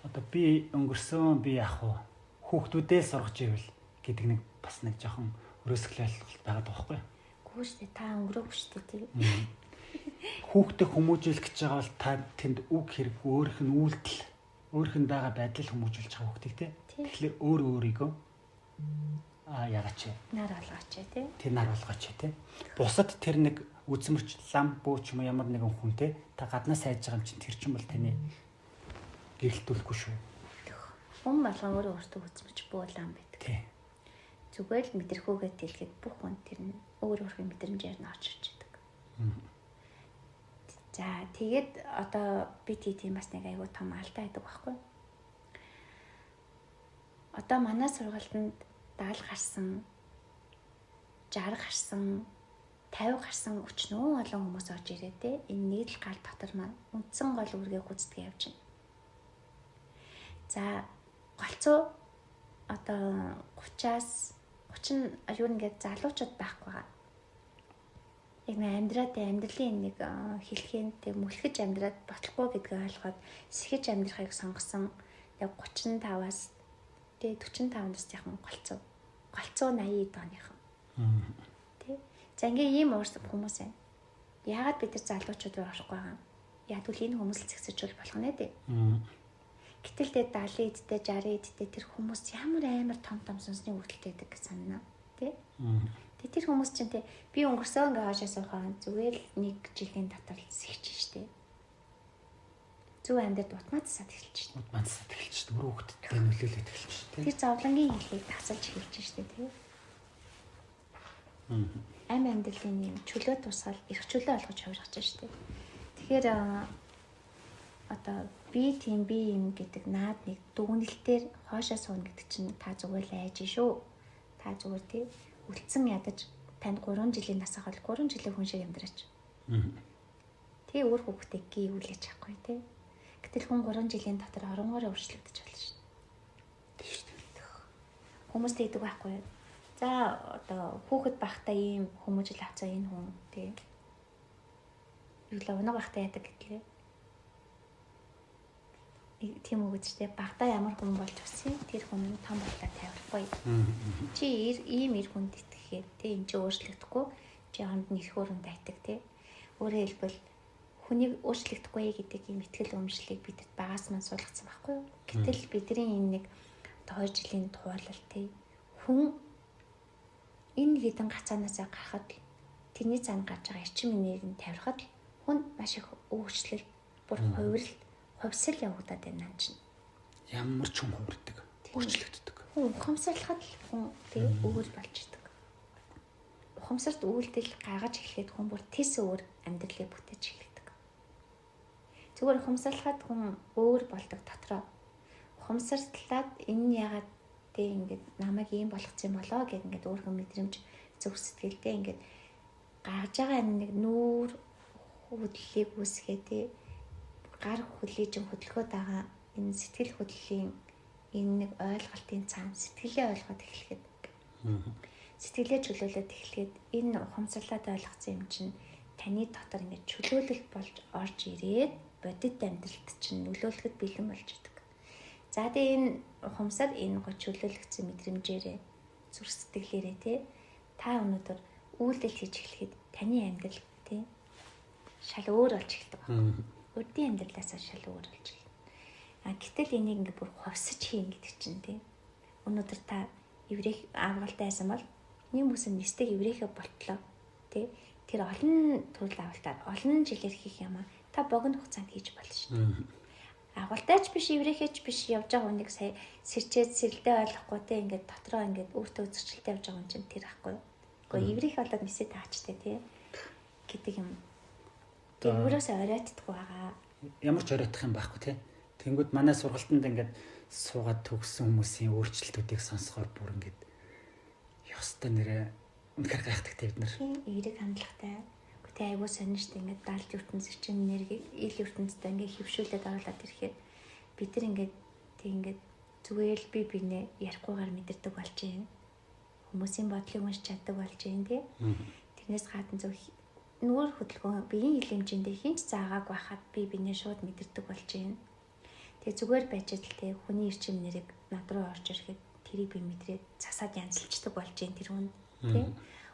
Speaker 2: Одоо би өнгөрсөн би яах вэ? Хүүхдүүдээ сургаж ивэл гэдэг нэг бас нэг жоохон өрөөсгөл байгаад байгаа байхгүй юу?
Speaker 1: Гүү шүү дээ. Та өнгөрөөгүй шүү дээ тий.
Speaker 2: Хүүхдэд хүмүүжүүлэх гэж байгаа бол та тэнд үг хэрэг өөрийнх нь үйлдэл өөрийнх нь байгаа байдлыг хүмүүжүүлж байгаа хүүхдийг тий. Тэгэхээр өөр өөрийгөө яагач
Speaker 1: нар олгооч тий.
Speaker 2: Тэр нар болгооч тий. Бусад тэр нэг үзмэрч лам бууч юм ямар нэгэн хүн тий. Та гаднаас хайж байгаа юм чинь тэр чинь бол таны гэрэлтүүлэхгүй шүү.
Speaker 1: Хүн болгон өөрөө өөртөө үзмэрч буулаан байдаг.
Speaker 2: Тий.
Speaker 1: Зүгээр л мэдрэхүүгээ тэлгээд бүх хүн тэр нь өөр өөрхийн мэдрэмжээр нь очиж идэг. За тэгээд одоо би тийм бас нэг айгүй том алдаа байдаг байхгүй. Одоо манай сургалтанд 70 гарсан 60 гарсан 50 гарсан өчнөө олон хүмүүс орж ирээ те. Энэ нийтлэл гал дотор маань үндсэн гол үүргээ гүйцэтгэж явж байна. За голцоо одоо 30-аас 30 юу нэгээд залуучууд байхгүй байгаа. Яг нэг амьдралын нэг хэлхийн тэг мөлхөж амьдраад ботлохгүй гэдгийг ойлгоод сэхэж амьдрахыг сонгосон яг 35-аас тэг 45 насныхан голцоо 80 дооныхан. Тэ. За ингээ ийм уурсан хүмүүс байна. Яагаад бид нар залуучууд орохгүй байгаа юм? Яг л энэ хүмүүс л зэгсэж болох нэ дээ. Гэтэл тэ 70 эдтэй 60 эдтэй тэр хүмүүс ямар амар том сонсны үүдэлтэй байдаг гэж санана. Тэ. Тэгээ тэр хүмүүс чинь тэ би өнгөрсөн ингээ хаашаа суухаа зүгээр л нэг жилийн дотор сэхэж штэ. Зөв амьдрал утмаатсаад эхэлж штэ.
Speaker 2: Утмаатсаад эхэлж штэ. Өөр хүүхдтэй нөлөөлөд эхэлж штэ.
Speaker 1: Тэр зовлонгийн хэлийг тасалж эхэлж штэ тэ. Ам амьдралын юм чөлөө тусгаал эрх чөлөө олгож хувиргаж штэ. Тэгэхээр одоо би юм гэдэг наад нэг дүгнэлтээр хоошоо сууна гэдэг чинь та зүгээр л айж шүү. Та зүгээр тий үлдсэн ядаж танд 3 жилийн насаа бол 3 жилийн хүн шиг амьдраач. Тий өөр хүүхдээ гүйүүлж чадахгүй тий. Гэтэл хүн 3 жилийн дотор оронгоор өөрчлөгдөж болно шүү.
Speaker 2: Тий шүү.
Speaker 1: Хүмүүс тэгдэг байхгүй юу? За одоо хүүхэд байхдаа ийм хүмүүжил авцаа энэ хүн тий. Юу л өнөө байхдаа яадаг гэтлээ. Тийм үг гэжтэй багтаа ямар хүн болж өссөн тэр хүн том болоо тавихгүй. Чи ийм ир хүнд итгэхэд тий энэ ч өөрчлөгдөхгүй чи хонд нэрх өрөнд айтдаг тий. Өөрөөр хэлбэл хүнийг өөрчлөгдөхгүй гэдэг ийм итгэл өмчлөлийг бидэд багаас мань суулгацсан байхгүй юу? Гэтэл бидний энэ нэг 2 жилийн туулал тий хүн энэ хэдэн гацаанаасаа гарахад тэрний цаана гарч байгаа эрчим энийг нь тавирахад хүн маш их өөрчлөлт бүр хувирлт хувьсэл явагдаад байна чинь.
Speaker 2: Ямар ч хүн хувирдаг, өөрчлөгддөг.
Speaker 1: Хүн ухамсарлахад л хүн тий өөр болж идэг. Ухамсарт үйлдэл гаргаж эхлэхэд хүн бүр тис өөр амьдралыг бүтээж эхэлдэг. Зүгээр ухамсарлахад хүн өөр болдог дотроо. Ухамсарлаад энэ нь ягаад тий ингээд намайг ийм болгоцсон болоо гэх ингээд өөрхөн мэдрэмж зөв сэтгэлдээ ингээд гаргаж байгаа нэг нүүр хөдлөлийг үүсгээ тий гар хөдлөж хөдөлгөөд байгаа энэ сэтгэл хөдлөлийн энэ нэг ойлголтын цаана сэтгэлээ ойлгоод эхлэхэд сэтгэлээ чөлөөлөд эхлэхэд энэ ухамсарлаад ойлгоцсон юм чинь таны дотор ингэ чөлөөлөлт болж орж ирээд бодит амьдралд чинь нөлөөлөхөд бэлэн болж идэг. За тэгээ энэ ухамсар энэ го чөлөөлөгдсөн мэдрэмжээрээ зүрх сэтгэлээрээ тий та өнөөдөр үйлдэл хийж эхлэхэд таны амьдрал тий шал өөр болж эхэлдэг байна. Өдний амьдралаас шал өөр болж байна. Гэтэл энийг ингээ бүр хувьсаж хийн гэдэг чинь тий. Өнөөдөр та еврей авралтай байсан бол нийгмээс нэстэг еврейхэ болтлоо тий. Тэр олон төрөл авралтаар олон жилээр хийх юм а та богино хугацаанд хийж болно шүү дээ. Авралтайч биш еврейхэч биш явж байгаа хүнийг сая сэрчээд сэрэлдээ ойлгохгүй тий ингээ дотроо ингээ өөртөө зөрчилтэй явж байгаа юм чинь тэр ахгүй юу. Гэхдээ еврейх болоод мессеж таачтай тий гэдэг юм. Өөрөөс оройтдгүй байгаа.
Speaker 2: Ямар ч оройтох юм байхгүй тий. Тэнгүүд манай сургалтанд ингээд суугаад төгссөн хүмүүсийн өөрчлөлтүүдийг сонсохоор бүр ингээд ёстой нэрээ үнэхээр гайхдаг тий бид нар.
Speaker 1: Эерэг хандлагатай. Тэ айгуу сонирхтой ингээд даалт ертөнц чинь энергийг ил ертөнцтэй ингээд хөвшүүлээд оруулаад ирэхээр бид нар ингээд зүгээр л бинээ ярихгүйгээр мэдэрдэг болж байна. Хүмүүсийн бодлыг уншиж чаддаг болж байна тий. Тэрнээс гадна зөв нүүр хөдөлгөөн биеийн хил хэмжээндээ хинч заагааг байхад бинээ шууд мэдэрдэг болж байна. Тэгээ зүгээр байж л тий хүний эрчим нэрийг над руу орж ирэхэд тэрийг би мэдрээд цасаад янзлцдаг болж байна тэр хүн тий.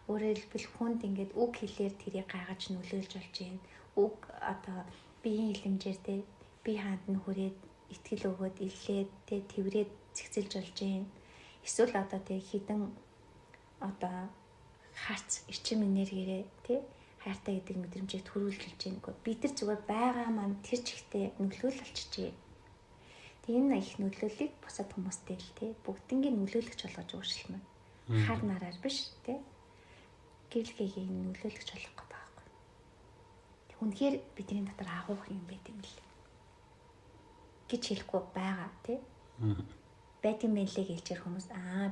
Speaker 1: Өөрөөр хэлбэл хүнд ингээд үг хэлээр тэрийг гаргаж нөлөөлж болж байна. Үг одоо биеийн хил хэмжээр тий би хаанд нь хүрээд итгэл өгөөд иллээд тий тэврээд зэгцэлж болж байна. Эсвэл одоо тий хідэн одоо харц эрчим энергиэрээ тий хайртай гэдэг мэдрэмжийг төрүүлж байна. Бид нар зүгээр байгаа маань тэр чигтээ нөлөөлөл болчихж байна. Тэгээ энэ их нөлөөллийг бусад хүмүүстэй л тий бүгднийг нөлөөлөгч болгож өөрчлөмөр. Хар нараар биш тий гэрэлхийг нөлөөлөгч болгох гэдэг байхгүй. Үнэхээр бидний дотор агуулх юм байт юм л гэж хэлэхгүй байгаа тий. Байдгийн мэлэг хэлж хүмүүс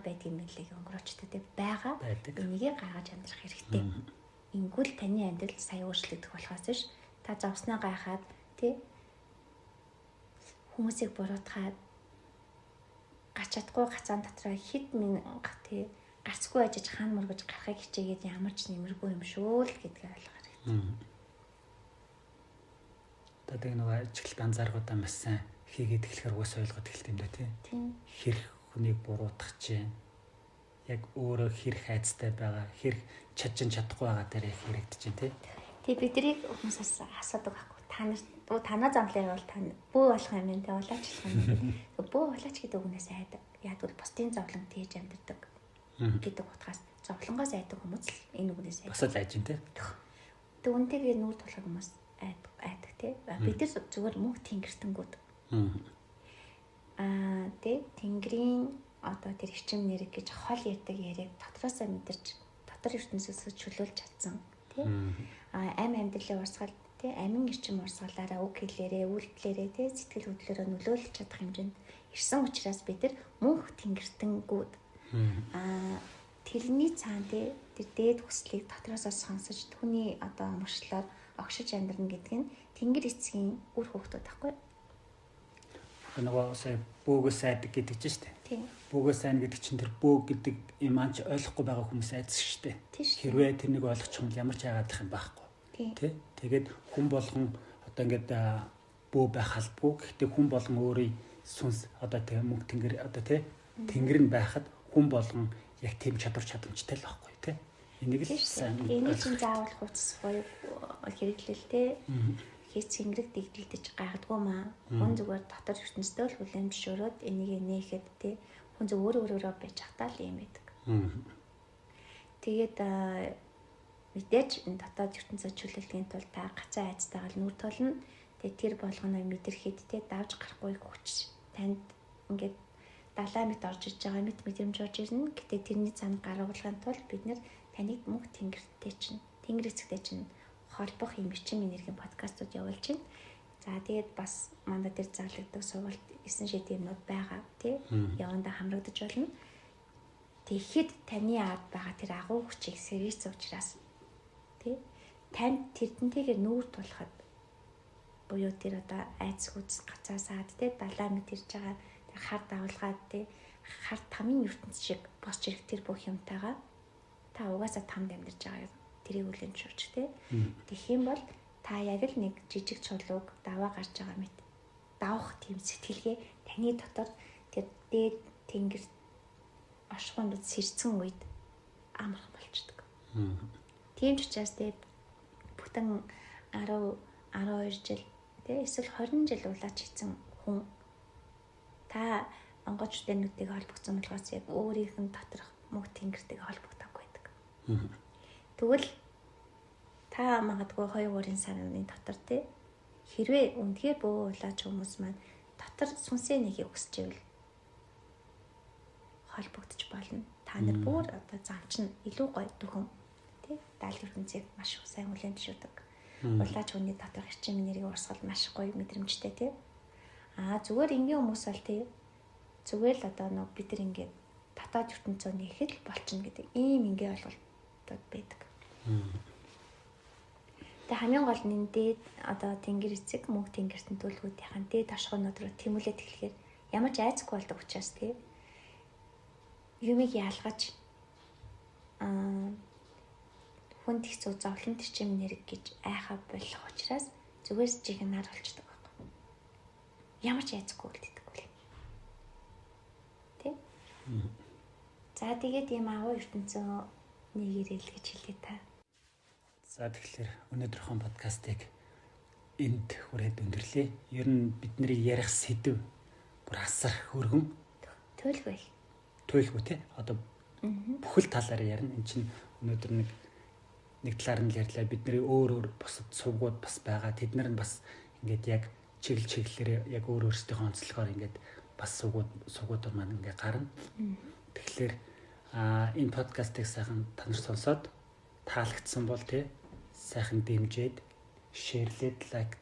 Speaker 1: байдгийн мэлэг өнгөрөөчтэй тий байгаа. Энийгээ гаргаж амьдрах хэрэгтэй. Ингүүл таны амьдрал сая өөрчлөгдөх болохоос биш та зовсноо гайхаад тий хүмүүсийг буруутгаад гачаадгүй гацаан дотроо хэд мянга тий гацгүй ажиж хаан мөргөж гарахыг хичээгээд ямар ч нэмэргүй юм шүү л гэдгийг ойлгох хэрэгтэй.
Speaker 2: Тэгээд нөгөө ажилт анзааргуудаа маш сайн хийгээд эхлэхээр уус ойлгоод эхэлт юм да тий. Хэрэг хүнийг буруутгах чинь яг өөрөө хэрэг хайцтай байгаа, хэрэг чадахгүй байгаа дээр хэрэгдэж байна тий.
Speaker 1: Тэгээ биднийг хүмүүсээс асуудаг байхгүй. Танаа замлын бол тань бөө болох юм тий улаачлах юм гэдэг. Бөө улаач гэдэг үгнээс айдаг. Яг бол бусдын зовлон тээж амьддаг гэдэг утгаас зовлонгоос айдаг хүмүүс л энэ үгнээс айдаг.
Speaker 2: Бас л айж байна тий.
Speaker 1: Тэг үнтэйгээ нүүр тулах хүмүүс айдаг тий. Бид нар зүгээр мөнх тэнгэртэнгүүд. Тэг тэнгэрийн одоо тэр эрчим нэрэг гэж хол ярьдаг яриаг дотроосоо мэдэрч дотор ертөнцөөс чөлөөлж чадсан тий. Амь амьдралын урсгал тий амин эрчим урсгалаараа үг хэлээрээ үйлдэлээрээ тий сэтгэл хөдлөлөөрөө нөлөөлж чадах хэмжээнд ирсэн учраас бид нар мөнх тэнгэртэнгүүд тэрний цаана тий тэр дээд хүслийг дотроосоо сонсож түүний одоо мөрчлөөр огшиж амьдрна гэдэг нь тэнгэр эцгийн үр хөвгтүүд байхгүй.
Speaker 2: Нөгөө сая бөөгөө сайдаг гэдэг чинь шүү дээ.
Speaker 1: Тийм.
Speaker 2: Бөөгөө сайн гэдэг чинь тэр бөөг гэдэг юм ач ойлгохгүй байгаа хүмүүс айдас шүү дээ. Хэрвээ тэрнийг ойлгочих юм ямар ч яагаадах юм байхгүй. Тэ? Тэгээд хүн болгон одоо ингээд бөө байх албагүй. Гэхдээ хүн болгон өөрийн сүнс одоо тэг мөнх тэнгэр одоо тэ тэнгэр нь байхад хүн болгон яг тийм чадамжтай л байхгүй тэ. Энийг л сайн.
Speaker 1: Энийг чинь заавал хувцас боёо хэрэглэл тэ. Хийц цэнгэрэг дэгдэлдэж гайхадгүй маа. Хүн зүгээр дотор ертөнцтэй л хүлээн зөвшөөрөөд энийг нээхэд тий хүн зөв өөрөөрөө байж хатаа л юм байдаг. Тэгээд мэдээж энэ дотоод ертөнцөд чөлөөлтийн тулд та гацаа айцтайгаар нүүр тулна. Тэгээд тэр болгоно мэдрэхэд тий давж гарахгүй хүч танд ингээд 70 м орж иж байгаа мэдрэмж орж ирнэ. Гэтэ тэрний цаана гаргуулгын тулд бид нэр таныг мөнх тэнгэртэй чинь тэнгэр эцэгтэй чинь холбох юм эрчим энергийн подкастууд явуулж байна. За тэгээд бас манда дээр зарлагддаг сургалт 9 шийдвэр юмнууд байгаа тий. Явандаа хамрагдаж болно. Тэгэхэд таны ард байгаа тэр агуу хүчийг сэргийц учраас тий танд тэрдэнтэйгээр нүүр тулахад буюу тэр одоо айц хүч гацаасаад тий 70 м ирж байгаа тэр хар давлгаад тий хар тамийн ертөнц шиг босч ирэх тэр бүх юмтайгаа та угаасаа тамд амьдарч байгаа юм. Тэрийг үлэн шууч тий. Тэгэх юм бол та яг л нэг жижиг чулууг даваа гарч байгаа мэт давах тийм сэтгэлгээ таны дотор тэр дээд тэнгэр оршихуйд сэрцэн үед амарх болчдөг. Тийм ч учраас тий бүтэн 10 12 жил тий эсвэл 20 жил улаач хийсэн хүн та онгоч дээнүүдийг холбогдсон болохоос яг өөрийнх нь доторх мөнх тэнгэртэйг холбогдоогүй байдаг. Тэгвэл та магадгүй 2 өөрийн санааны дотор тий хэрвээ үнэхээр бөө улаач хүмүүс маань дотор сүнсээ нэгийг өсч ивэл холбогдож болно. Та нар бүр одоо замчин илүү гоё дөхөн тий даалт ертөнцийг маш сайн хүлээн зөвшөөрдөг. Улаач хүний доторх эрчим энергийн урсгал маш гоё мэдрэмжтэй тий. Зүгээр энгийн хүмүүс бол тий зүгээр л одоо нэг бид нар ингээд дотоод ертөнцөө нэхэд л болчихно гэдэг ийм ингээ ойлголтууд байдаг. Тэгээ хамгийн гол нь дээд одоо тэнгэр эцэг мөнх тэнгэртэн төлгүүдийн дээд тошгоонууд руу тэмүүлээд эхлэхээр ямар ч айцгүй болдог учраас тий. Юмыг яалгаж хүнд их зүй зовлон төрчим нэрэг гэж айхаа болох учраас зүгээр жиг нар болчдөг байхгүй. Ямар ч айцгүй үлддэггүй. Тэ? За тэгээд ийм агуу ертөнцөө нэгэрэл гэж хэлээ та.
Speaker 2: За тэгэхээр өнөөдрийнхөө подкастыг энд хүрээд өндөрлөе. Ер нь бидний ярих сэдв бүр асар хөргөн туйлгүй тий. Одоо бүхэл талаар ярина. Энд чинь өнөөдөр нэг талаар нь ярьлаа. Бидний өөр бусад сувгууд бас байгаа. Тэд нар нь бас ингээд яг чиглэлээр яг өөр өөрсдийнхөө онцлогоор ингээд бас сувгууд маань ингээд гарна. Тэгэхээр энэ подкастыг сайхан та нар сонсоод таалагдсан бол тий сайхан дэмжиж, шеэрлээд, лайк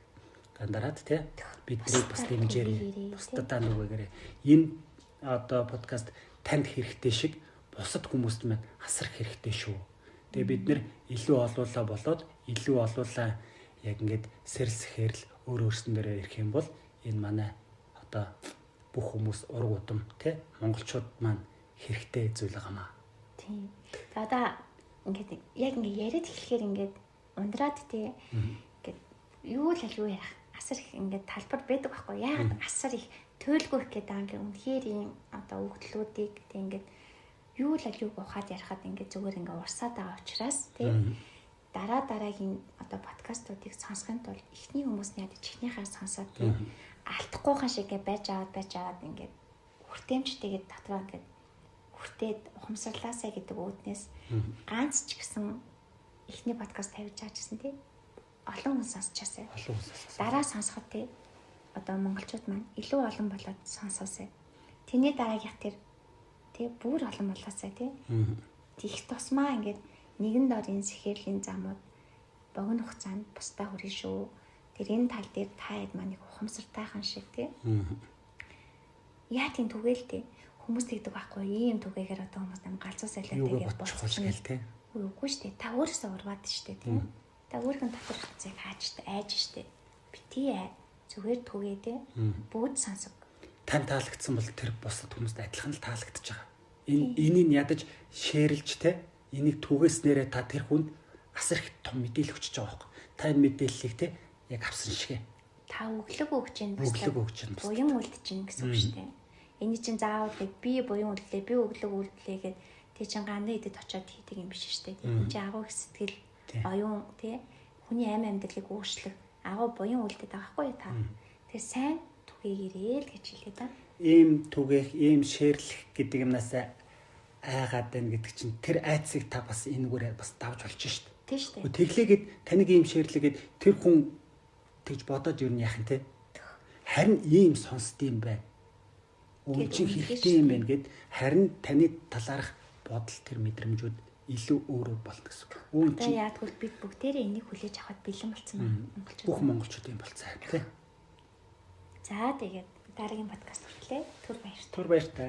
Speaker 2: гандараад тий бидний бас дэмжээрэй. Бусдад нүгээрээ энэ одоо подкаст танд хэрэгтэй шиг бусад хүмүүст маань хасрах хэрэгтэй шүү. Тэгээ бид нэр илүү олуулаа болоод илүү олуулаа яг ингээд сэрэлсэхээр л өөр өөрсөндөө ирэх юм бол энэ манай одоо бүх хүмүүс ураг удам тий монголчууд маань хэрэгтэй зүйл байгаамаа.
Speaker 1: Тийм. За одоо ингээд яг ингээд яриад эхлэхээр ингээд ундраад тий ингээд юу л юу ярих асар их ингээд талбар байдаг байхгүй яагаад асар их төөлгөх гэдэг ингээд үнэхээр юм одоо өгдлүүдийг тий ингээд юу л юуг ухаад ярихад ингээд зүгээр ингээд урсаад байгаа учраас тий дараагийн одоо подкастуудыг сонсохын тулд эхний хүмүүсний ядаж эхнийхээ сонсоод тий алдахгүйхан шиг байж аваад ингээд хүртээмжтэйгээд дотроо ингээд хүртээд ухамсарлаасаа гэдэг үүднээс ганц ч гэсэн эхний подкаст тавьж байгаа гэсэн тий олон хүн сонсчихсан. Дараа сонсоход тий одоо монголчууд маань илүү олон болоод сонсоосай. Тэний дараагийнх тэр тий бүр олон болоосай тий. Их тусмаа ингээд нэгэн дорын сэхэрлийн замууд богино хугацаанд бусдаа хүрэх шүү. Тэр энэ тал дээр та хэд маань их ухамсартайхан шиг тий. Яа тийм түгээл тий хүмүүс тэгдэг байхгүй ийм түгээгээр одоо хүмүүс нам галзуу сайлаад тэгээд
Speaker 2: боцчихвол тий.
Speaker 1: Үгүй шүү дээ. Та өөрөөсөө урваад штэ тий. Та өөрхөн татвар хэцээг айж штэ. Бити зүгээр түгээ тий. Бүгд сонсог.
Speaker 2: Тань таалагдсан бол тэр бусад хүмүүст адилхан л таалагдж байгаа. Энийг ядаж шеэрлж тий. Энийг түгээснээрээ та тэр хүнд асар их том мэдээлэл өгч байгаа байхгүй. Та энэ мэдээллийг тий яг авсан шигэ.
Speaker 1: Та өглөг өгч юм байна. Буян үлдэж чинь гэсэн үг штэ. Энэ чинь заавал би буян үлдлээ, би өглөг үлдлээ гэд тий чин ганы идэд очиод хийдэг юм биш штэ. Энэ чинь агуу их сэтгэл оюун тий хүний амьдралыг өөрчлөх агуу буян үлдээд байгаа байхгүй та. Тэгээ сайн түгээгээрээ л гэж хэлээ да.
Speaker 2: Ийм түгээх, ийм шеэрлэх гэдэг юмнаас айгаад байна гэдэг чинь тэр айцыг та бас энэгээр бас давж болж штэ.
Speaker 1: Тий штэ.
Speaker 2: Тэглээгээд таныг ийм шеэрлэгээд тэр хүн тэгж бодоод юу яах юм те. Харин ийм сонсд юм байна. Өвчин хэрэгтэй юм байна гэд харин таны талаарх бодол тэр мэдрэмжүүд илүү өөрөө болно гэсэн үг.
Speaker 1: Одоо яадгүй бид бүгдээрээ энийг хүлээж авахд бэлэн болсон монголчууд.
Speaker 2: Бүх монголчууд юм болцсон тий.
Speaker 1: За тэгээд дараагийн подкаст хүртлээ. Түр баяр.
Speaker 2: Түр баяр та.